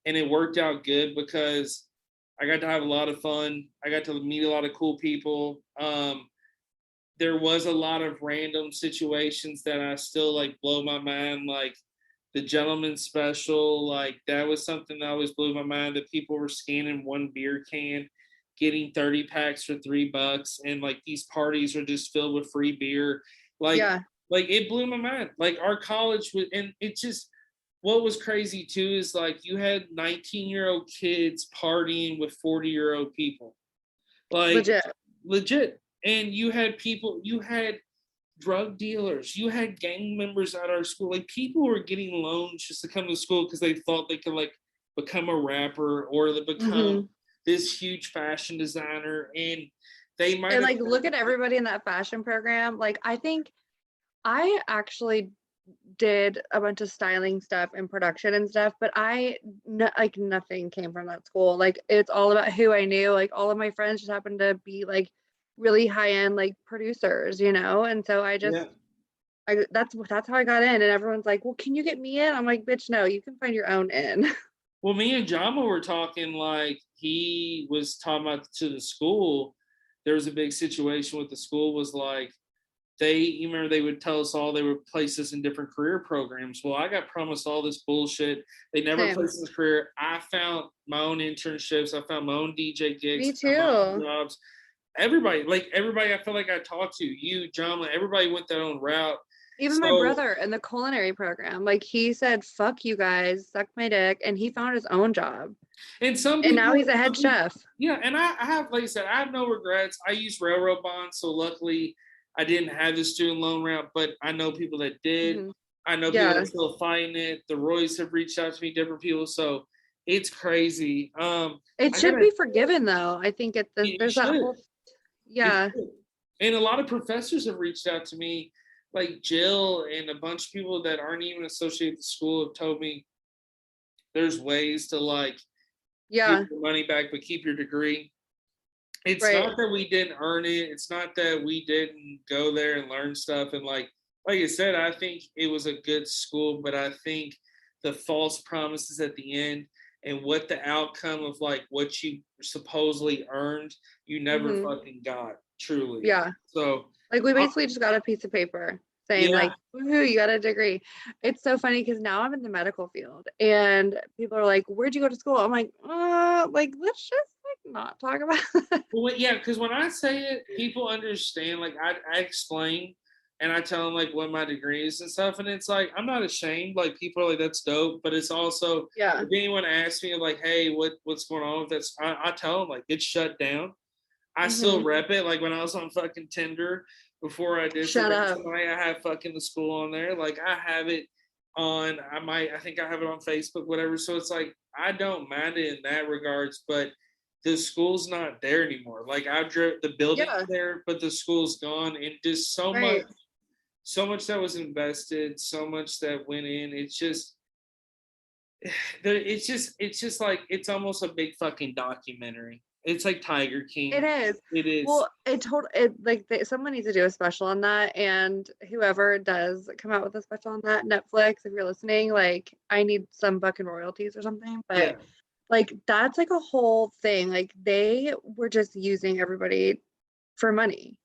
and it worked out good because I got to have a lot of fun. I got to meet a lot of cool people. There was a lot of random situations that I still like blow my mind, like the gentleman's special. Like that was something that always blew my mind, that people were scanning one beer can, getting 30 packs for $3, and like these parties are just filled with free beer. Like it blew my mind. Like our college was, and it just, what was crazy too is like you had 19-year-old kids partying with 40-year-old people. Like legit. And you had drug dealers, you had gang members at our school. Like people were getting loans just to come to school because they thought they could like become a rapper or they become this huge fashion designer. And they might and like look at everybody in that fashion program. Like I think I actually did a bunch of styling stuff and production and stuff, but like nothing came from that school. Like it's all about who I knew. Like all of my friends just happened to be like really high end like producers, and so that's how I got in. And everyone's like, well, can you get me in? I'm like, bitch, no, you can find your own in. Well, me and Jama were talking, like he was talking about to the school. There was a big situation with the school, was like you remember they would tell us all they would place us in different career programs. Well, I got promised all this bullshit. They never placed us in career. I found my own internships. I found my own DJ gigs. Me too. Jobs. everybody, I feel like I talked to you, John, everybody went their own route. Even my So, brother in the culinary program, like he said, fuck you guys, suck my dick, and he found his own job. and some And now people, he's a head chef. yeah, and I have, like I said, I have no regrets. I used railroad bonds, so luckily I didn't have the student loan route, but I know people that did. Mm-hmm. I know people that Yeah. are still fighting it. The Roys have reached out to me, different people, so it's crazy. It I should gotta, be forgiven though. I think it there's that should. whole, It yeah. should. And a lot of professors have reached out to me, like Jill and a bunch of people that aren't even associated with the school have told me there's ways to like get Yeah. your money back but keep your degree. It's Right. not that we didn't earn it. It's not that we didn't go there and learn stuff. And like I said, I think it was a good school, but I think the false promises at the end and what the outcome of like what you supposedly earned, you never Mm-hmm. fucking got truly. Yeah. So Like we uh, basically just got a piece of paper saying yeah. like, woohoo, you got a degree. It's so funny because now I'm in the medical field and people are like, where'd you go to school? I'm like let's just like not talk about that. Well, yeah, because when I say it, people understand. Like I explain and I tell them like what my degree is and stuff, and it's like I'm not ashamed. Like people are like, "That's dope," but it's also Yeah. if anyone asks me like, "Hey, what's going on with this?" I tell them like it's shut down. I still Mm-hmm. rep it. Like when I was on fucking Tinder before I did Shut something up. tonight, I have fucking the school on there. Like I have it on. I think I have it on Facebook, whatever. So it's like I don't mind it in that regards, but the school's not there anymore. Like I drove the building's Yeah. there, but the school's gone, and just Right. so much that was invested, so much that went in. It's just it's just like it's almost a big fucking documentary. It's like Tiger It King. is. It is. Well, someone needs to do a special on that, and whoever does come out with a special on that, Netflix, if you're listening, like I need some fucking royalties or something. Yeah. But like that's like a whole thing. Like they were just using everybody for money.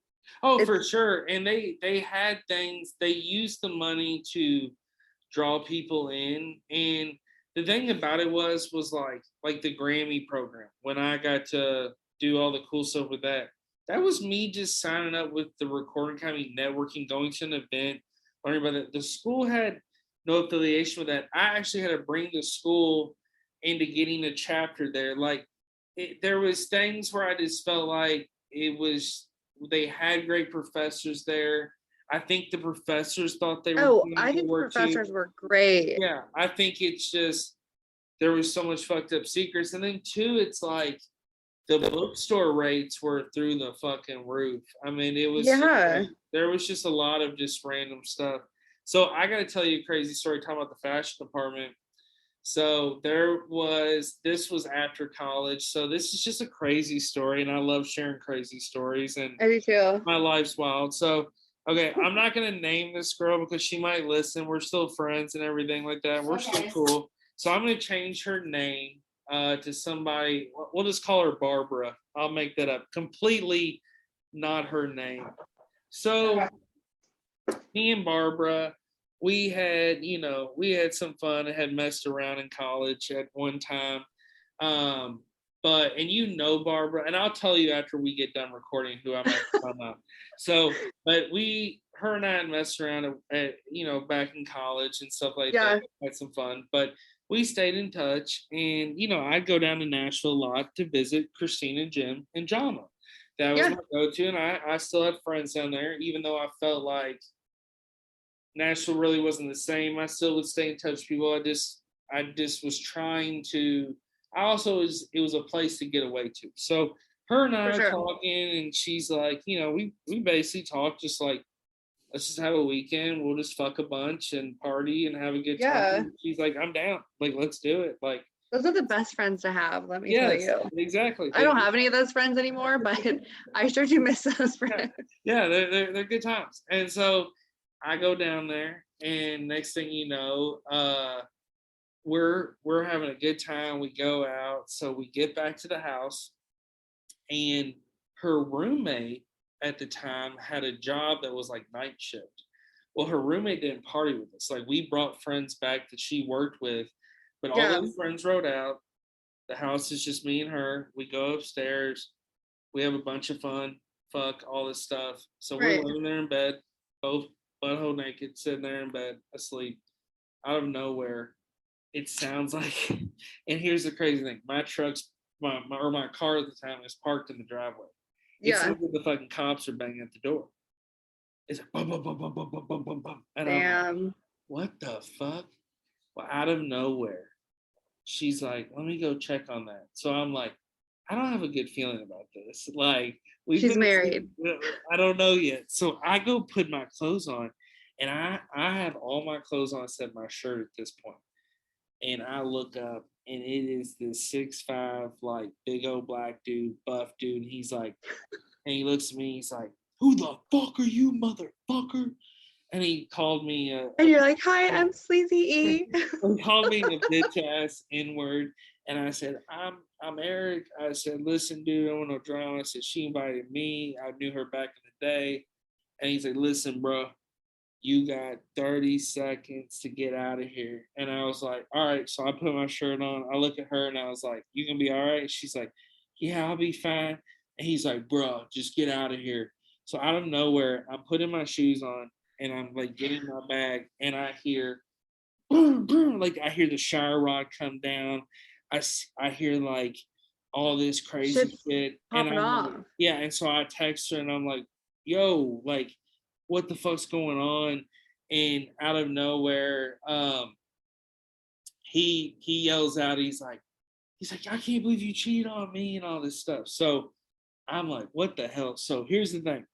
Oh, for It's sure. And they had things. They used the money to draw people in. And the thing about it was like the Grammy program. When I got to do all the cool stuff with that, that was me just signing up with the recording company, networking, going to an event, learning about it. The school had no affiliation with that. I actually had to bring the school into getting a chapter there. Like there was things where I just felt like it was they had great professors there. I think the professors thought they were oh, doing I good think the work too. professors were great. Yeah, I think it's just there was so much fucked up secrets, and then two, it's like the bookstore rates were through the fucking roof. I mean, it was just Yeah. like, there was just a lot of just random stuff. So I got to tell you a crazy story talking about the fashion department. So this was after college. So this is just a crazy story, and I love sharing crazy stories. And I do too. my life's wild. So, okay, I'm not gonna name this girl because she might listen. We're still friends and everything like that. We're still cool. So I'm gonna change her name to somebody. We'll just call her Barbara. I'll make that up. Completely not her name. So me and Barbara, we had some fun and had messed around in college at one time. Um, but and Barbara, and I'll tell you after we get done recording who I'm actually talking about. So, but her and I had messed around back in college and stuff like that. Yeah. Had some fun, but we stayed in touch, and I'd go down to Nashville a lot to visit Christina, Jim, and Jama. That was Yeah. my go-to, and I still had friends down there, even though I felt like Nashville really wasn't the same. I still would stay in touch with people. I just was trying to. I also it was a place to get away to. So her and I For are sure. talking, and she's like, we basically talk just like let's just have a weekend. We'll just fuck a bunch and party and have a good time. Yeah. She's like, I'm down. Like, let's do it. Like, Those are the best friends to have, let me tell yes, you. exactly. I don't have any of those friends anymore, but I sure do miss those friends. Yeah, they're good times. And so I go down there, and next thing you know, we're having a good time. We go out, so we get back to the house, and her roommate at the time had a job that was like night shift. Well, her roommate didn't party with us. Like we brought friends back that she worked with, but all Yeah. those friends rode out. The house is just me and her. We go upstairs. We have a bunch of fun, fuck, all this stuff. So we're Right. laying there in bed, both butthole naked, sitting there in bed, asleep. Out of nowhere, it sounds like, and here's the crazy thing: my my car at the time is parked in the driveway. It Yeah. sounds like the fucking cops are banging at the door. It's like bum bum bum bum bum bum bum bum bum, and I'm like, Damn. what the fuck? Well, out of nowhere, she's like, let me go check on that. So I'm like, I don't have a good feeling about this. Like, we've She's been married. I don't know yet. So I go put my clothes on, and I have all my clothes on except my shirt at this point. And I look up, and it is this 6'5", like big old black dude, buff dude. And he's like, and he looks at me, he's like, who the fuck are you, motherfucker? And he called me And you're like, hi, I'm Sleezy E. he called me a bitch ass N word, and I said, I'm Eric. I said, listen, dude, I want no drama. I said, she invited me. I knew her back in the day, and he's like, listen, bro, you got 30 seconds to get out of here. And I was like, all right. So I put my shirt on. I look at her, and I was like, you gonna be all right? She's like, yeah, I'll be fine. And he's like, bro, just get out of here. So out of nowhere, I'm putting my shoes on, and I'm like getting my bag, and I hear boom, boom, like I hear the shower rod come down. I hear like all this crazy Shit's shit, and popping I'm off. like, yeah. And so I text her, and I'm like, yo, like, what the fuck's going on? And out of nowhere, he yells out, he's like, I can't believe you cheated on me and all this stuff. So I'm like, what the hell? So here's the thing.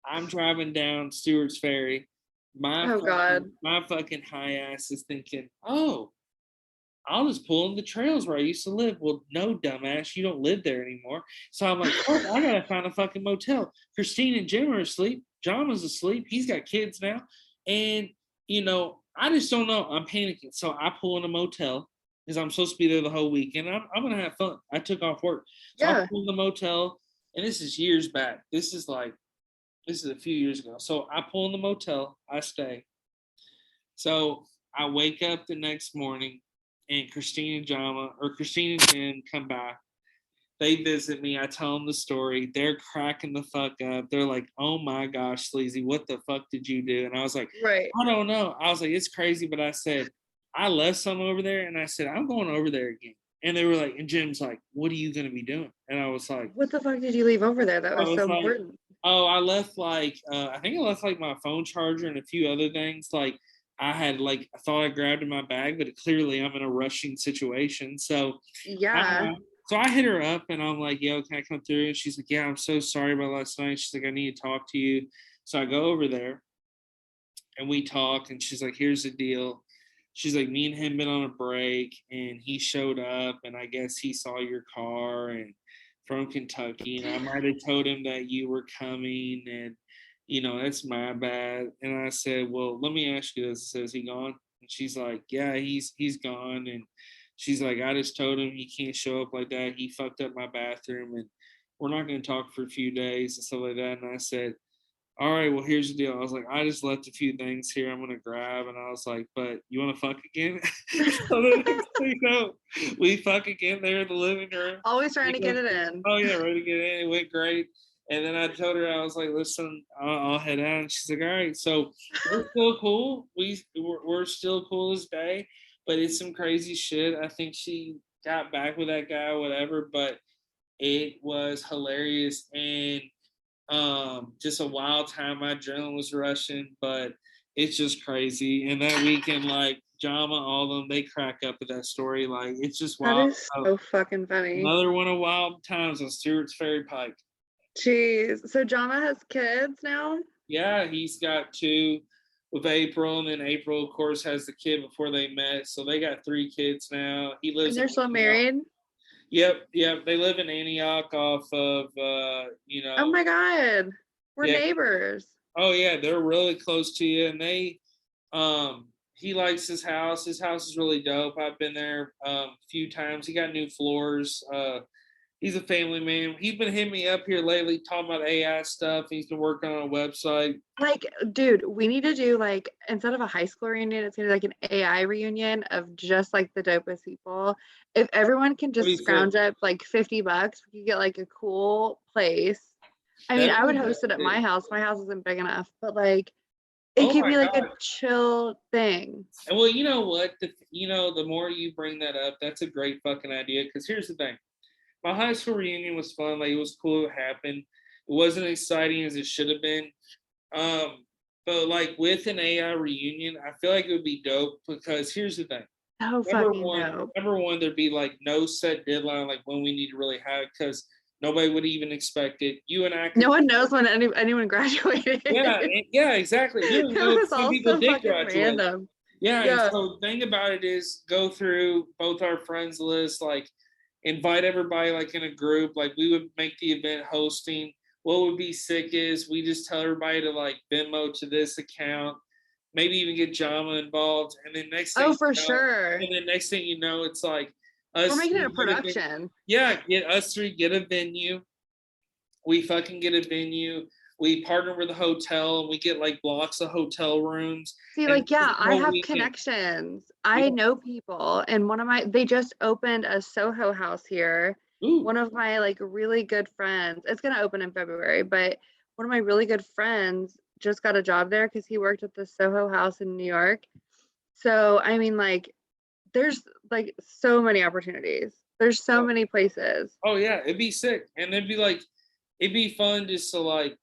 I'm driving down Stewart's Ferry. Oh God. My fucking high ass is thinking, oh, I'll just pull in the trails where I used to live. Well, no, dumbass, you don't live there anymore. So I'm like, oh, I gotta find a fucking motel. Christine and Jim are asleep. John was asleep. He's got kids now. And, I just don't know. I'm panicking. So I pull in a motel because I'm supposed to be there the whole weekend. I'm gonna have fun. I took off work. So I Yeah. pull in the motel, and this is years back. This is a few years ago. So I pull in the motel, I stay. So I wake up the next morning, and Christine and Jen come by. They visit me. I tell them the story. They're cracking the fuck up. They're like, oh my gosh, Sleazy, what the fuck did you do? And I was like, Right. I don't know. I was like, it's crazy. But I said, I left some over there, and I said, I'm going over there again. And they were like, and Jim's like, what are you going to be doing? And I was like, What the fuck did you leave over there that I was was so like, important? oh, I left I think I left like my phone charger and a few other things. Like I thought I grabbed in my bag, but clearly I'm in a rushing situation. So Yeah. I hit her up, and I'm like, yo, can I come through? And she's like, yeah, I'm so sorry about last night. She's like, I need to talk to you. So I go over there, and we talk, and she's like, here's the deal. She's like, me and him been on a break, and he showed up, and I guess he saw your car and from Kentucky, and I might have told him that you were coming, and that's my bad. And I said, well, let me ask you this. Is he gone? And she's like, yeah, he's gone. And she's like, I just told him he can't show up like that. He fucked up my bathroom, and we're not going to talk for a few days and stuff like that. And I said, all right, well, here's the deal. I was like, I just left a few things here I'm going to grab. And I was like, but you want to fuck again? So the next thing you know, we fuck again there in the living room. Always trying to get it in. Oh, yeah, ready to get in. It went great. And then I told her, I was like, listen, I'll head out. And she's like, all right. So we're still cool. We're still cool as day, but it's some crazy shit. I think she got back with that guy, whatever, but it was hilarious. And just a wild time. My adrenaline was rushing, but it's just crazy. And that weekend, like Jama, all of them, they crack up at that story. Like it's just That wild. is so fucking funny. Another one of wild times on Stewart's Ferry Pike. Jeez. So Jama has kids now? Yeah, he's got two with April, and then April, of course, has the kid before they met. So they got 3 kids now. He lives. And they're still married? Yep. They live in Antioch off of Oh my God. We're neighbors. Oh yeah, they're really close to you, and they he likes his house. His house is really dope. I've been there a few times. He got new floors. He's a family man. He's been hitting me up here lately, talking about AI stuff. He's been working on a website. Like, dude, we need to do like instead of a high school reunion, it's gonna be like an AI reunion of just like the dopest people. If everyone can What do just you say? scrounge up like $50, we could get like a cool place. I mean, That I would would be host it at my sick. house. My house isn't big enough, but like it Oh could my be like a God. chill thing. And well, you know what? The more you bring that up, that's a great fucking idea. Because here's the thing: my high school reunion was fun. Like it was cool. It happened. It wasn't exciting as it should have been. Um, but like with an AI reunion, I feel like it would be dope because here's the thing. So fucking dope. Number one, there'd be like no set deadline, like when we need to really have it, because nobody would even expect it. You and I could, No one knows when anyone graduated. yeah, exactly. We don't It know if was some all people so did fucking graduate. random. Yeah, and Yeah. so the thing about it is go through both our friends list, like invite everybody like in a group, like we would make the event hosting. What would be sick is we just tell everybody to like Venmo to this account, maybe even get Jama involved, and then Oh, for sure. next thing you know, it's like We're us making it a three get a production. yeah, get us three get a venue. We fucking get a venue. We partner with a hotel and we get like blocks of hotel rooms. See, And like, this yeah, I whole have weekend. connections. I Yeah. know people, and they just opened a Soho house here. Ooh. One of my like really good friends, it's gonna open in February, but one of my really good friends just got a job there because he worked at the Soho house in New York. So, I mean, like, there's like so many opportunities. There's so Oh, many places. oh yeah, it'd be sick. And it'd be fun just to like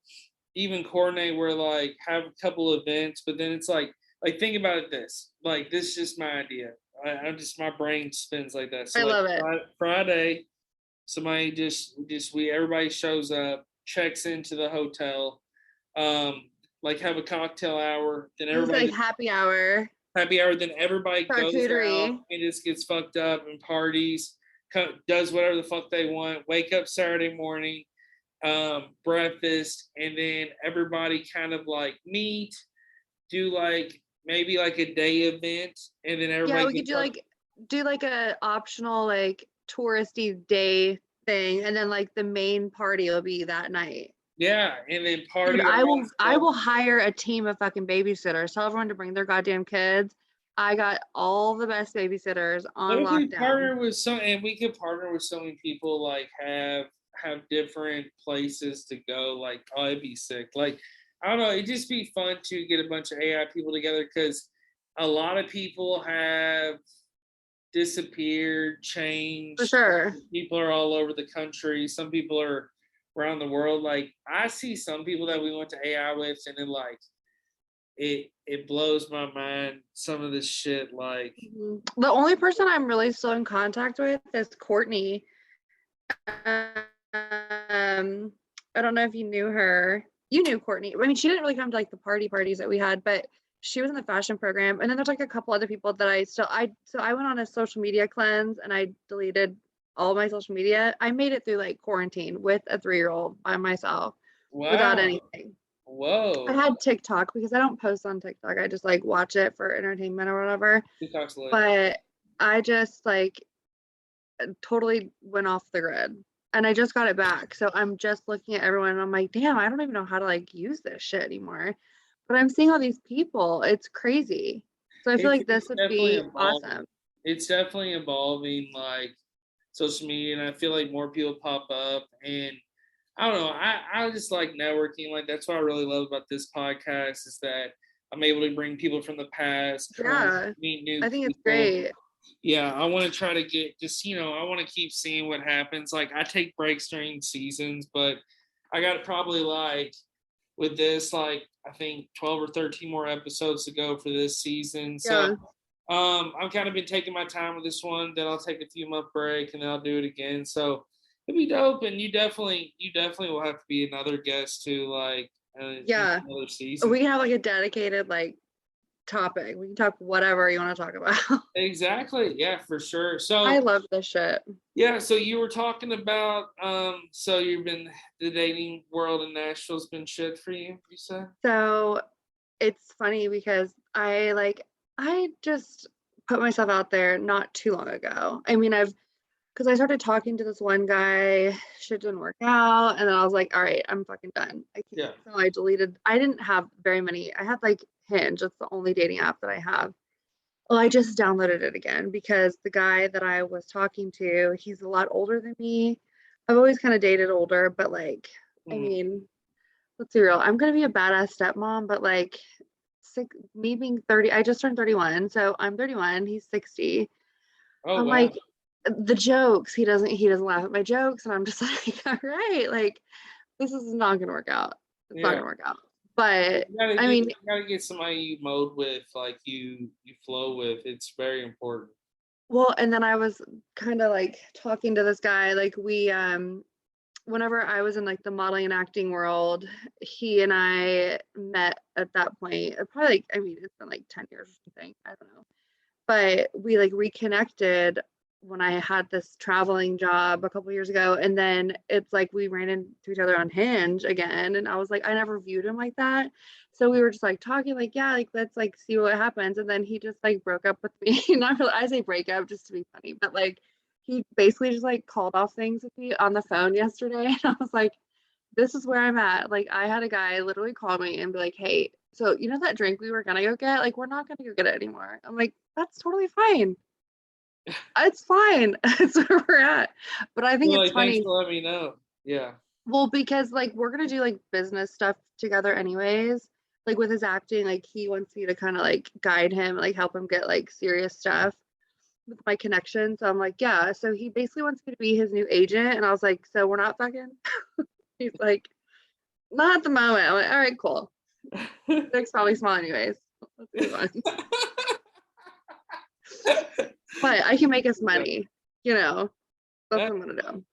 even coordinate where like have a couple events, but then it's like think about it this. Like this is just my idea. I'm just my brain spins like that. So I like love it. Friday, somebody just we everybody shows up, checks into the hotel, like have a cocktail hour, then It's like everybody happy hour, happy hour, then everybody goes out charcuterie. and just gets fucked up and parties, does whatever the fuck they want, wake up Saturday morning, breakfast, and then everybody kind of like meet, do like maybe like a day event, and then Yeah, everybody we could gets do up. like a optional like touristy day thing, and then like the main party will be that night. Yeah, and then Dude, party all that I stuff. will hire a team of fucking babysitters. Tell everyone to bring their goddamn kids. I got all the best babysitters What on if we lockdown. partner with some, and we could partner with so many people, like have different places to go. Like, oh, it'd be sick. Like, I don't know, it'd just be fun to get a bunch of AI people together because a lot of people have disappeared, For changed. sure. People are all over the country. Some people are around the world. Like, I see some people that we went to AI with, and then like it blows my mind some of this shit. Like, Mhm. The only person I'm really still in contact with is Courtney. I don't know if you knew her. You knew Courtney. I mean, she didn't really come to like the parties that we had, but she was in the fashion program. And then there's like a couple other people that I went on a social media cleanse and I deleted all my social media. I made it through like quarantine with a 3-year-old by myself without wow, anything. I whoa, had TikTok because I don't post on TikTok. I just like watch it for entertainment or whatever. TikTok's lit. But I just like totally went off the grid and I just got it back. So I'm just looking at everyone and I'm like, damn, I don't even know how to like use this shit anymore. But I'm seeing all these people. It's crazy. So I feel like It's this would definitely be evolving. awesome. It's definitely evolving, like social media, and I feel like more people pop up. And I don't know, I just like networking. Like that's what I really love about this podcast is that I'm able to bring people from the past, current, Yeah. meet new I think it's people. great. Yeah, I want to try to get just I want to keep seeing what happens. Like I take breaks during seasons, but I got probably like with this like I think 12 or 13 more episodes to go for this season. So Yeah. I've kind of been taking my time with this one. Then I'll take a few month break and then I'll do it again. So it'd be dope. And you definitely will have to be another guest to like Yeah. another We season. can have like a dedicated like topic. We can talk whatever you want to talk about. Exactly. Yeah, for sure. I So love this shit. yeah, so you were talking about so you've been the dating world in Nashville's been shit for you, you said? So it's funny because I just put myself out there not too long ago. I mean, I've because I started talking to this one guy, shit didn't work out, and then I was like, all right, I'm fucking done. I can't. Yeah. So I deleted. I didn't have very many. I had like Hinge. It's the only dating app that I have. Well, I just downloaded it again because the guy that I was talking to, he's a lot older than me. I've always kind of dated older, but like, I mean, let's be real. I'm gonna be a badass stepmom, but like, me being 30, I just turned 31, so I'm 31. He's 60. Oh I'm wow. like, the jokes. He doesn't laugh at my jokes, and I'm just like, all right, like, this is not gonna work out. It's not Yeah. gonna work out. But I You mean, gotta get somebody you mode with, like you flow with. It's very important. well, and then I was kind of like talking to this guy, like whenever I was in like the modeling and acting world, he and I met at that point. Probably like, I mean, it's been like 10 years or something. I don't know. But we like reconnected when I had this traveling job a couple years ago. And then it's like we ran into each other on Hinge again. And I was like, I never viewed him like that. So we were just like talking, like, yeah, like let's like see what happens. And then he just like broke up with me. Not really, I say break up just to be funny, but like he basically just like called off things with me on the phone yesterday. And I was like, this is where I'm at. Like I had a guy literally call me and be like, hey, so you know that drink we were gonna go get? Like we're not gonna go get it anymore. I'm like, that's totally fine. It's fine. That's where we're at. But I think Well, it's like, thanks funny. for letting me know. Yeah. Well, because like we're gonna do like business stuff together anyways. Like with his acting, like he wants me to kind of like guide him, like help him get like serious stuff with my connection. So I'm like, yeah. So he basically wants me to be his new agent. And I was like, so we're not fucking. He's like, not at the moment. I'm like, all right, cool. Dick's probably small anyways. Let's move on. But I can make us money, you know. That's what I'm gonna do.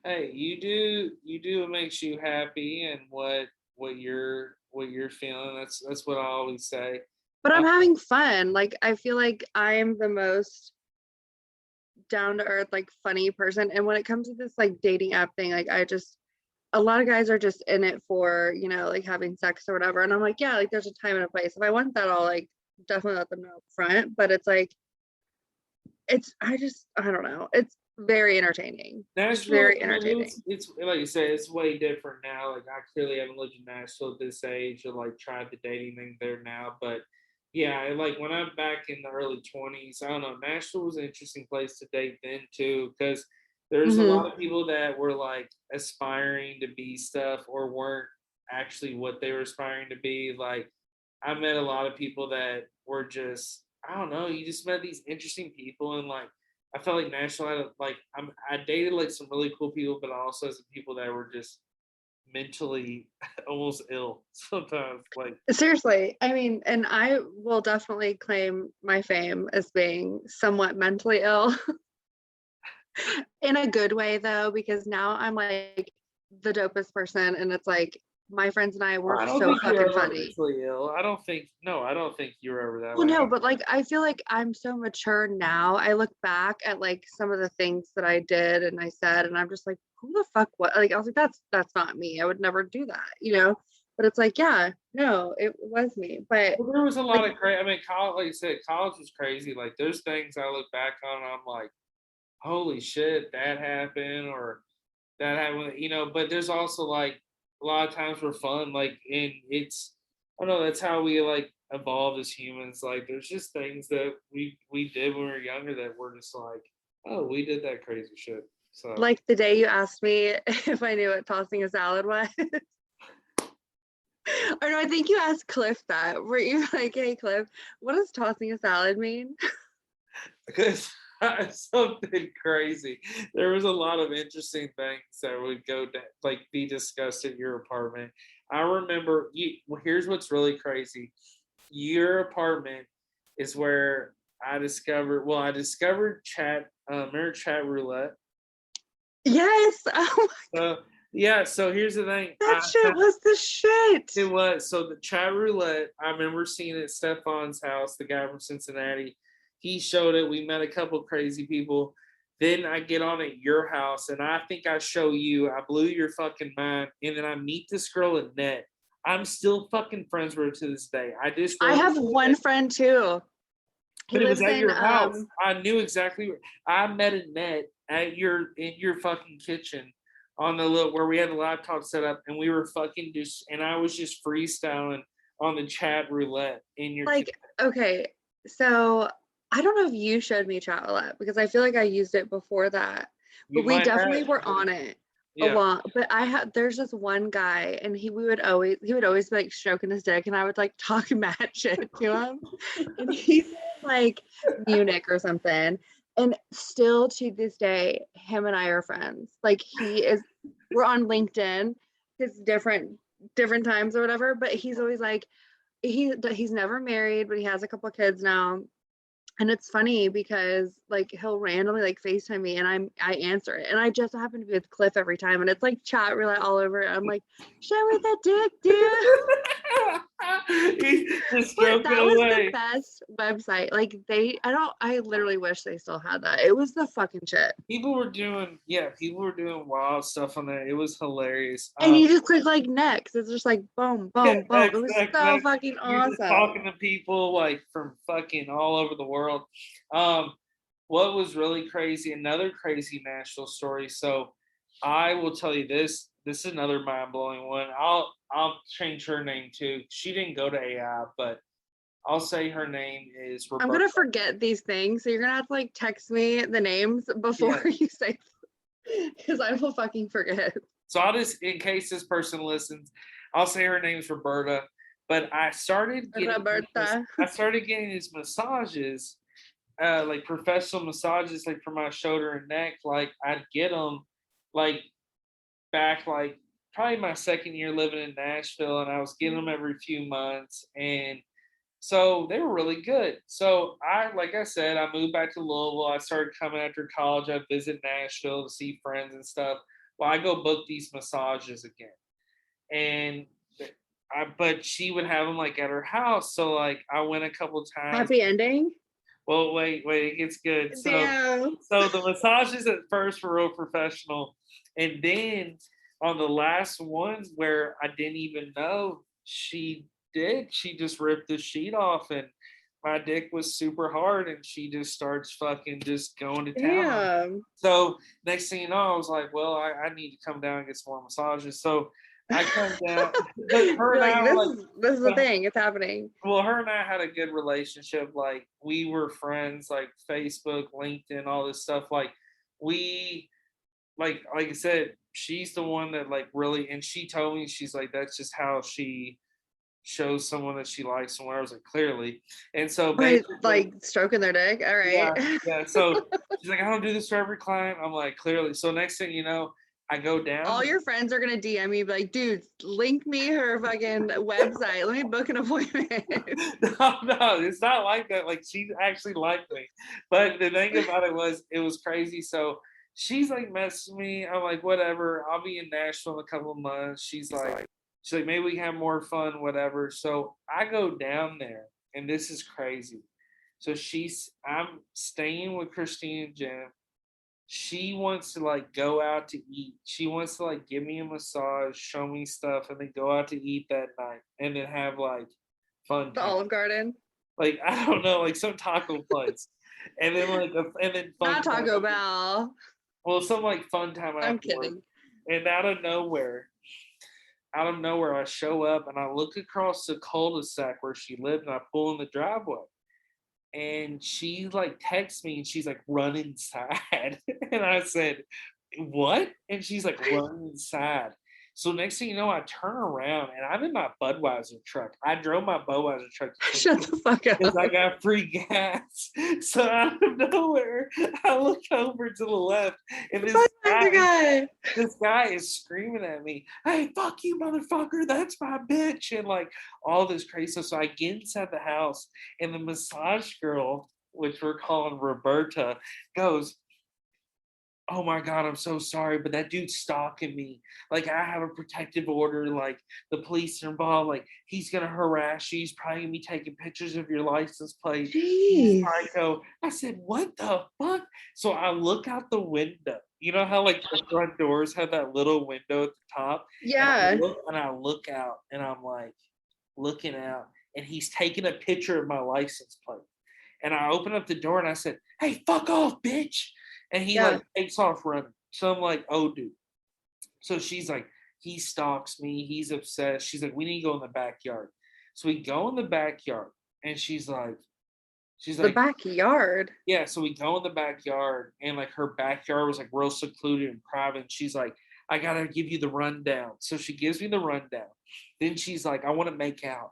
Hey, you do what makes you happy and what you're feeling. That's what I always say. But Uh, I'm having fun. Like I feel like I am the most down to earth, like funny person. And when it comes to this like dating app thing, like I just a lot of guys are just in it for, you know, like having sex or whatever. And I'm like, yeah, like there's a time and a place. If I want that, I'll like definitely let them know up front. But it's like I don't know. It's very entertaining. It's Nashville, very I mean, entertaining. it's like you say, it's way different now. Like I clearly haven't lived in Nashville at this age or like tried the dating thing there now. But yeah, like when I'm back in the early 20s, I don't know, Nashville was an interesting place to date then too, because there's a lot Mm-hmm. of people that were like aspiring to be stuff or weren't actually what they were aspiring to be. Like I met a lot of people that were just, I don't know, you just met these interesting people and like I felt like Nashville had like I dated like some really cool people, but I also had some people that were just mentally almost ill sometimes. Like Seriously, I mean, and I will definitely claim my fame as being somewhat mentally ill in a good way, though, because now I'm like the dopest person, and it's like my friends and I were I don't so think you were fucking ever funny. mentally ill. I don't think no, I don't think you were ever that Well, way. no, but like I feel like I'm so mature now. I look back at like some of the things that I did and I said, and I'm just like, who the fuck what? Like I was like, that's not me. I would never do that, you know? But it's like, yeah, no, it was me. But Well, there was a lot like, of crazy. I mean, college, like you said, college was crazy. Like there's things I look back on, and I'm like, holy shit, that happened, or that happened, you know. But there's also like a lot of times we're fun, like, and it's, I don't know, that's how we like evolve as humans. Like, there's just things that we did when we were younger that we're just like, oh, we did that crazy shit. So like the day you asked me if I knew what tossing a salad was. Or no, I think you asked Cliff that. Were you like, hey Cliff, what does tossing a salad mean? because something crazy. There was a lot of interesting things that would go down, like be discussed at your apartment. I remember you. Well, here's what's really crazy. Your apartment is where I discovered. Well, I discovered chat. Remember chat roulette. Yes. Oh, So yeah. So here's the thing. that shit was the shit. It was so the chat roulette. I remember seeing it at Stefan's house, the guy from Cincinnati. He showed it. We met a couple crazy people. Then I get on at your house, and I think I show you. I blew your fucking mind, and then I meet this girl at Net. I'm still fucking friends with her to this day. I just I wrote, have one friend too. He but it was lives at in your house. I knew exactly where I met at Net, in your fucking kitchen on the little where we had the laptop set up, and we were fucking just, and I was just freestyling on the chat roulette in your Like, okay, so I don't know if you showed me chat roulette because I feel like I used it before that, you but we might definitely have, were on it a yeah. lot. But there's this one guy, and he would always be like stroking his dick, and I would like talk mad shit to him, and he's in like Munich or something. And still to this day, him and I are friends. Like we're on LinkedIn. It's different times or whatever. But he's always like, he's never married, but he has a couple of kids now. And it's funny because like he'll randomly like FaceTime me and I answer it. And I just happen to be with Cliff every time. And it's like chat roulette all over it. I'm like, show me that dick, dude. He's just But stroking that was the away. best website. Like I literally wish they still had that. It was the fucking shit. People were doing wild stuff on there. It was hilarious. And you just click like next. It's just like boom, boom, boom. It was so fucking You're just talking awesome. to people like from fucking all over the world. Um, what was really crazy, another crazy Nashville story. So I will tell you this. This is another mind blowing one. I'll change her name too. She didn't go to AI, but I'll say her name is I'm Roberta. gonna forget these things, so you're gonna have to like text me the names before Yeah. you say, because I will fucking forget. So I'll just, in case this person listens, I'll say her name's Roberta. But Roberta. I started getting these massages, like professional massages, like for my shoulder and neck. Like I'd get them, like back, like probably my second year living in Nashville, and I was getting them every few months, and so they were really good. So like I said, I moved back to Louisville. I started coming after college. I visit Nashville to see friends and stuff. Well, I go book these massages again, and but she would have them like at her house. So like I went a couple times. Happy ending. Well, wait, it gets good. Damn. So the massages at first were real professional, and then on the last one where I didn't even know she just ripped the sheet off, and my dick was super hard, and she just starts fucking just going to town on it. Damn. So next thing you know, I was like, well, I need to come down and get some more massages. So I come down, but her You're and like, I were like, this is the thing. It's happening. well, her and I had a good relationship. Like we were friends, like Facebook, LinkedIn, all this stuff. Like we, like I said, she's the one that like really, and she told me, she's like, that's just how she shows someone that she likes someone. I was like, clearly. And so Right, basically, like stroking their dick. All right. yeah, yeah. So she's like, I don't do this for every client. I'm like, clearly. So next thing you know, I go down. All your friends are gonna DM me, be like, dude, link me her fucking website. Let me book an appointment. No, it's not like that. Like she actually liked me. But the thing about it was crazy. So she's like messaging me. I'm like, whatever. I'll be in Nashville in a couple of months. She's like, maybe we can have more fun, whatever. So I go down there, and this is crazy. So I'm staying with Christine and Jen. She wants to like go out to eat. She wants to like give me a massage, show me stuff, and then go out to eat that night, and then have like fun The time. Olive Garden. Like I don't know, like some taco place, and then and then fun Not time. Taco Bell. Well, some like fun time I'm afterward. kidding. And out of nowhere, I show up and I look across the cul-de-sac where she lived, and I pull in the driveway. And she like texts me, and she's like, run inside. And I said, what? And she's like, run inside. So next thing you know, I turn around, and I'm in my Budweiser truck. I drove my Budweiser truck Shut the fuck up. because I got free gas. So out of nowhere, I look over to the left, and this guy is screaming at me, hey, fuck you, motherfucker, that's my bitch, and like all this crazy stuff. So I get inside the house, and the massage girl, which we're calling Roberta, goes, oh my God, I'm so sorry, but that dude's stalking me. Like, I have a protective order. Like, the police are involved. Like, he's going to harass you. He's probably going to be taking pictures of your license plate. He's Jeez. psycho. I said, what the fuck? So I look out the window. You know how, like, the front doors have that little window at the top? Yeah. And I look out, and I'm like, looking out, and he's taking a picture of my license plate. And I open up the door, and I said, hey, fuck off, bitch. And he like takes off running. So I'm like, oh, dude. So she's like, he stalks me. He's obsessed. She's like, we need to go in the backyard. So we go in the backyard, and she's like, The backyard. yeah. So we go in the backyard, and like her backyard was like real secluded and private. And she's like, I gotta give you the rundown. So she gives me the rundown. Then she's like, I want to make out.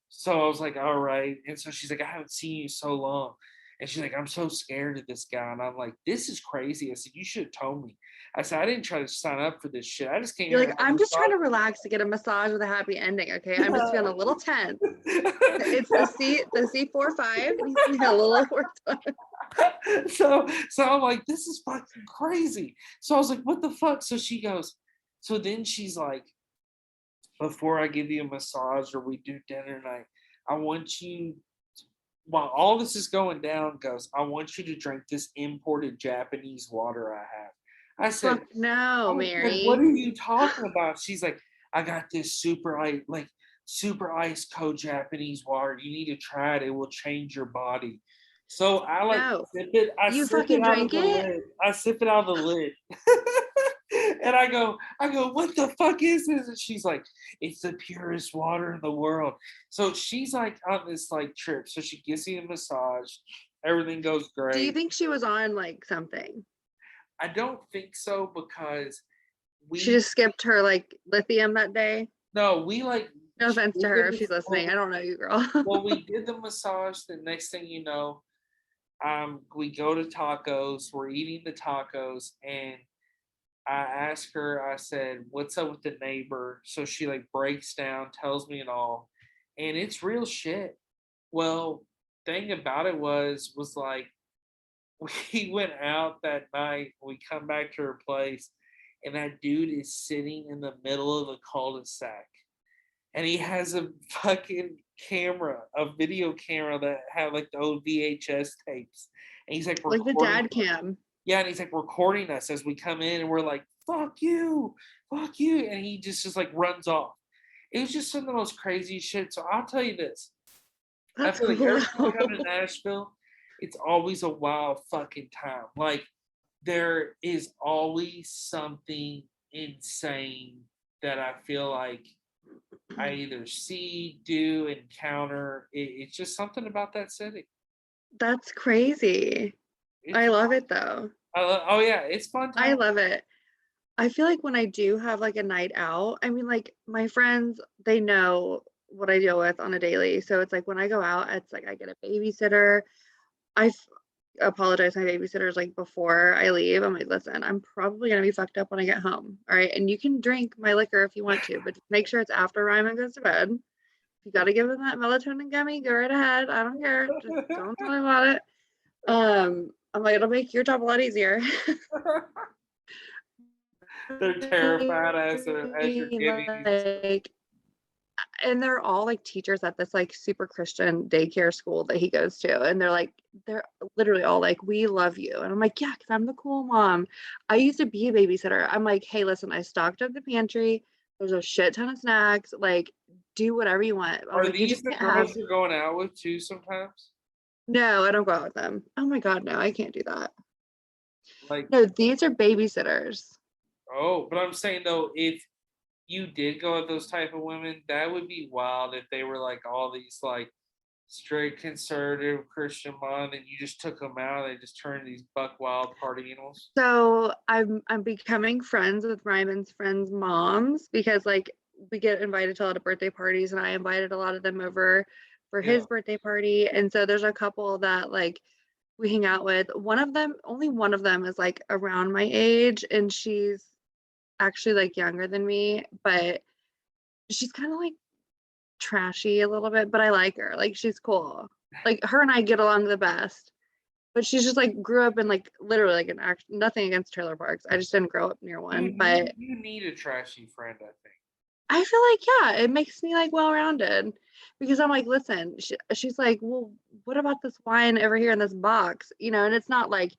So I was like, all right. And so she's like, I haven't seen you so long. And she's like, I'm so scared of this guy. And I'm like, this is crazy. I said, you should have told me. I said, I didn't try to sign up for this shit. I just came You're here. like, I'm just trying to relax to get a massage with a happy ending. Okay. I'm just feeling a little tense. It's the C45 needs to be a little worked on. So I'm like, this is fucking crazy. So I was like, what the fuck? So she goes, so then she's like, before I give you a massage or we do dinner night, I want you, while all this is going down, goes, I want you to drink this imported Japanese water I have. I said, fuck no, Mary. What are you talking about? She's like, I got this super ice cold Japanese water. You need to try it. It will change your body. So I like sip it. You fucking drink it? I sip it out of the lid. And I go, what the fuck is this? And she's like, it's the purest water in the world. So she's like on this like trip. So she gives me a massage. Everything goes great. Do you think she was on like something? I don't think so, because she just skipped her like lithium that day. No, we like. No offense to her if she's listening. I don't know you, girl. Well, we did the massage. The next thing you know, we go to tacos. We're eating the tacos, and I asked her, I said, what's up with the neighbor? So she like breaks down, tells me it all. And it's real shit. Well, thing about it was like, we went out that night. We come back to her place, and that dude is sitting in the middle of the cul-de-sac. And he has a fucking camera, a video camera that had like the old VHS tapes. And he's like the dad cam. Yeah, and he's like recording us as we come in, and we're like, fuck you. And he just like runs off. It was just some of the most crazy shit. So I'll tell you this. That's I feel like cool. every time I come to Nashville, it's always a wild fucking time. Like, there is always something insane that I feel like I either see, do, encounter. It's just something about that city. That's crazy. I love it though. Oh yeah, it's fun time. I love it. I feel like when I do have like a night out, I mean, like my friends, they know what I deal with on a daily. So it's like when I go out, it's like I get a babysitter. I apologize to my babysitters like before I leave. I'm like, listen, I'm probably gonna be fucked up when I get home. All right. And you can drink my liquor if you want to, but just make sure it's after Ryman goes to bed. If you gotta give him that melatonin gummy, go right ahead. I don't care. Just don't tell me about it. I'm like, it'll make your job a lot easier. They're terrified as you're giving like, and they're all like teachers at this like super Christian daycare school that he goes to, and they're literally all like, we love you. And I'm like, yeah, because I'm the cool mom. I used to be a babysitter. I'm like, hey, listen, I stocked up the pantry. There's a shit ton of snacks. Like, do whatever you want. Are like, these the girls you're going out with too sometimes? No, I don't go out with them. Oh my god, no, I can't do that. Like, no, these are babysitters. Oh, but I'm saying though, if you did go with those type of women, that would be wild if they were like all these like straight conservative Christian moms, and you just took them out and they just turned these buck wild party animals. So I'm becoming friends with Ryman's friends' moms, because like we get invited to a lot of birthday parties, and I invited a lot of them over for his birthday party. And so there's a couple that like we hang out with. Only one of them is like around my age, and she's actually like younger than me, but she's kind of like trashy a little bit, but I like her. Like, she's cool. Like, her and I get along the best, but she's just like grew up in like literally like nothing against trailer parks. I just didn't grow up near one. But you need a trashy friend, I think. I feel like, yeah, it makes me like well-rounded, because I'm like, listen, she's like, well, what about this wine over here in this box? And it's not like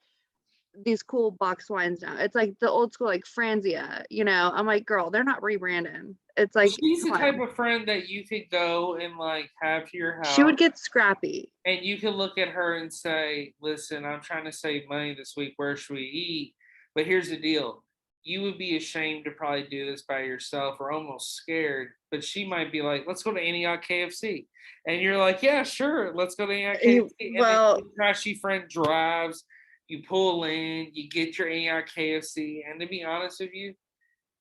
these cool box wines now. It's like the old school, like Franzia, you know. I'm like, girl, they're not rebranding. It's like, She's the come type on. of friend that you could go and like have to your She house would get scrappy. and you could look at her and say, listen, I'm trying to save money this week. Where should we eat? But here's the deal. You would be ashamed to probably do this by yourself or almost scared. But she might be like, let's go to Antioch KFC. And you're like, yeah, sure. Let's go to Antioch KFC. And then Well, your trashy friend drives. You pull in. You get your Antioch KFC. And to be honest with you,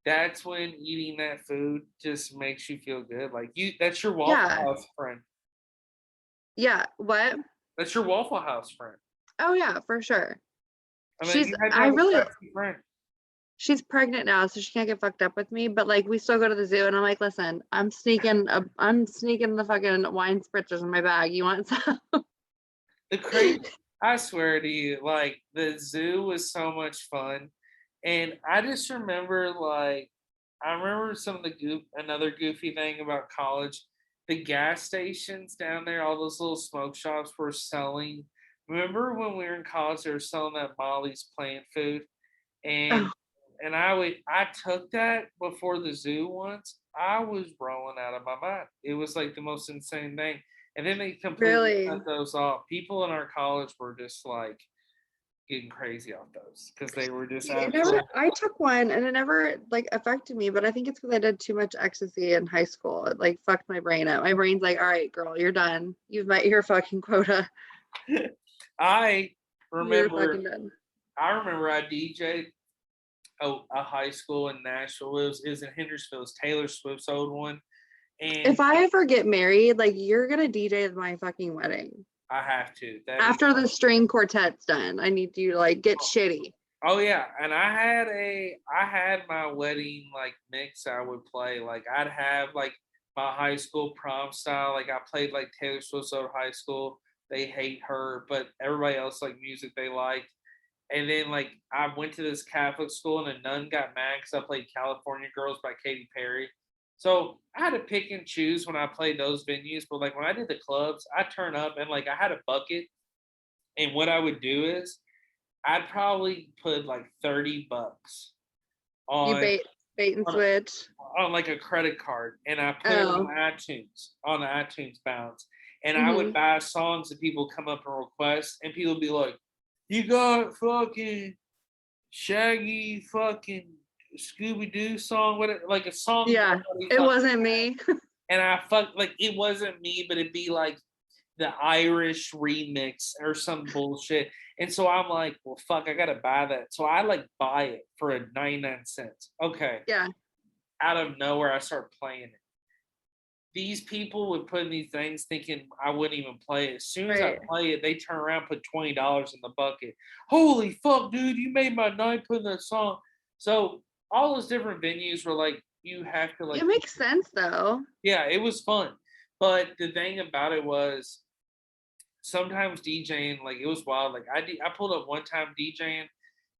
that's when eating that food just makes you feel good. Like that's your Waffle yeah. House friend. Yeah. What? That's your Waffle House friend. Oh yeah, for sure. I mean, She's you had to I have a really sexy friend. she's pregnant now, so she can't get fucked up with me. But like, we still go to the zoo, and I'm like, listen, I'm sneaking the fucking wine spritzers in my bag. You want some? The crazy, I swear to you, like the zoo was so much fun, and I just remember like I remember some of the another goofy thing about college. The gas stations down there, all those little smoke shops were selling. Remember when we were in college, they were selling that Molly's plant food, and Oh, I took that before the zoo once. I was rolling out of my mind. It was like the most insane thing. And then they completely cut really? those off. People in our college were just like getting crazy off those because they were just See, it absolutely. never. I took one, and it never like affected me. But I think it's because I did too much ecstasy in high school. It like fucked my brain up. My brain's like, all right, girl, you're done. You've met your fucking quota. I You're remember fucking done. I DJ'd a high school in Nashville. It was in Hendersonville. It was Taylor Swift's old one. And If I ever get married, like you're gonna DJ at my fucking wedding. I have to. That is After the string quartet's done, I need you to like get shitty. Oh yeah, and I had my wedding like mix I would play. Like I'd have like my high school prom style. Like I played like Taylor Swift's old high school. They hate her, but everybody else like music they liked. And then like I went to this Catholic school and a nun got mad because I played California Girls by Katy Perry. So I had to pick and choose when I played those venues. But like when I did the clubs, I turn up and like I had a bucket. And what I would do is I'd probably put like $30 You on bait and on, switch. on like a credit card, and I put it Oh. on the iTunes balance, and I would Hmm. buy songs that people come up and request, and people would be like, "You got fucking Shaggy fucking Scooby Doo song, what like a song Yeah. nobody It fucking," wasn't me. and I like it wasn't me, but it'd be like the Irish remix or some bullshit. And so I'm like, well, fuck, I gotta buy that. So I like buy it for a 99 cents. Okay. Yeah. Out of nowhere, I start playing it. These people would put in these things thinking I wouldn't even play it. As soon as I Right. play it, they turn around, put $20 in the bucket. Holy fuck, dude, you made my night putting that song. So all those different venues were like, you have to like, It makes sense though. yeah, it was fun. But the thing about it was sometimes DJing, like it was wild. Like I pulled up one time DJing.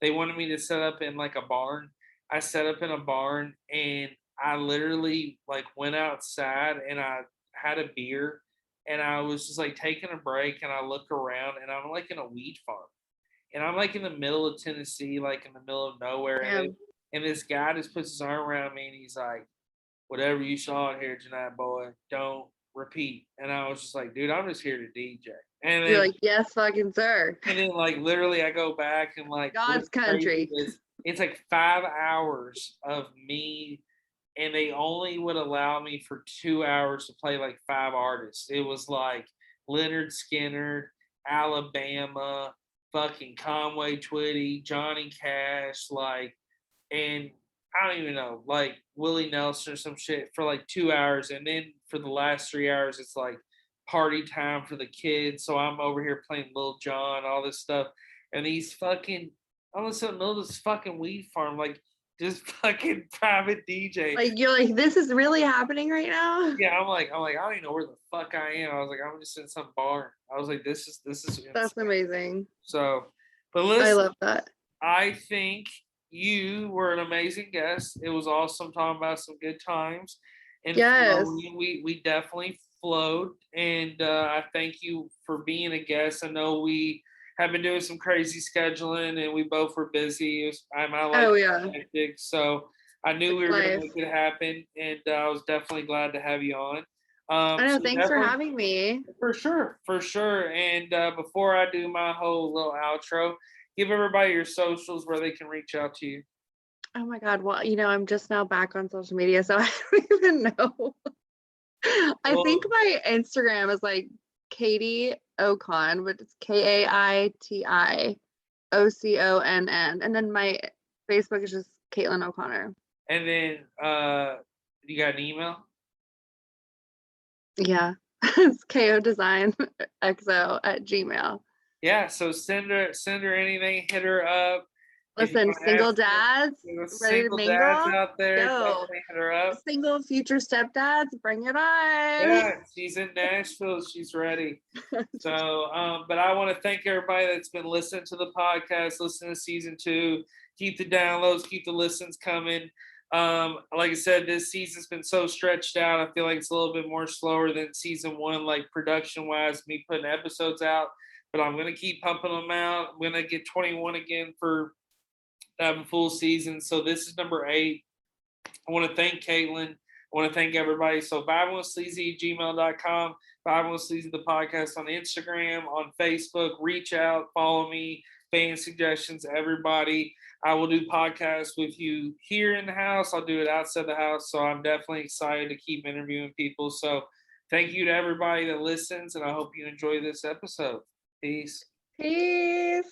They wanted me to set up in like a barn. I set up in a barn and I literally like went outside and I had a beer and I was just like taking a break and I look around and I'm like in a weed farm. And I'm like in the middle of Tennessee, like in the middle of nowhere. Damn. And this guy just puts his arm around me and he's like, whatever you saw in here tonight, boy, don't repeat. And I was just like, dude, I'm just here to DJ. And You're then like, yes, fucking sir. like literally I go back and like God's what's crazy country. is it's like 5 hours of me and they only would allow me for 2 hours to play like five artists. It was like Leonard Skinner, Alabama, fucking Conway Twitty, Johnny Cash, like, and I don't even know, like Willie Nelson or some shit for like 2 hours. And then for the last 3 hours, it's like party time for the kids. So I'm over here playing Lil Jon, all this stuff. And these fucking, all of a sudden, middle of this fucking weed farm, like just fucking private DJ. Like you're like, this is really happening right now. Yeah, I'm like, I don't even know where the fuck I am. I was like, I'm just in some bar. I was like, this is That's insane. amazing. So, but I listen, love that. I think you were an amazing guest. It was awesome talking about some good times and Yes. flowing. We definitely flowed, and I thank you for being a guest. I know we have been doing some crazy scheduling, and we both were busy. My life Oh was yeah, hectic, so I knew we it's were going to life. make it happen, and I was definitely glad to have you on. I know. So Thanks for definitely, having me. for sure. And before I do my whole little outro, give everybody your socials where they can reach out to you. Oh my God. Well, I'm just now back on social media, so I don't even know. I think Well, my Instagram is like Katie Ocon, but it's KAITIOCONN. And then my Facebook is just Kaitlyn O'Connor. and then you got an email? Yeah. It's KO Design XO at Gmail. Yeah, so send her anything, hit her up. If you Listen, want to ask single dads ready to single dads mingle? out there, Yo, definitely hit her up. single future stepdads, bring it on. Yeah, she's in Nashville. She's ready. So, but I want to thank everybody that's been listening to the podcast, listening to season 2. Keep the downloads, keep the listens coming. Like I said, this season's been so stretched out. I feel like it's a little bit more slower than season 1, like production wise, me putting episodes out. But I'm gonna keep pumping them out. I'm gonna get 21 again for have a full season. So this is number 8. I want to thank Kaitlyn. I want to thank everybody. So vibingwithsleazy@gmail.com, vibingwithsleazy the podcast on Instagram, on Facebook. Reach out, follow me, fan suggestions, everybody. I will do podcasts with you here in the house. I'll do it outside the house. So I'm definitely excited to keep interviewing people. So thank you to everybody that listens, and I hope you enjoy this episode. Peace. Peace.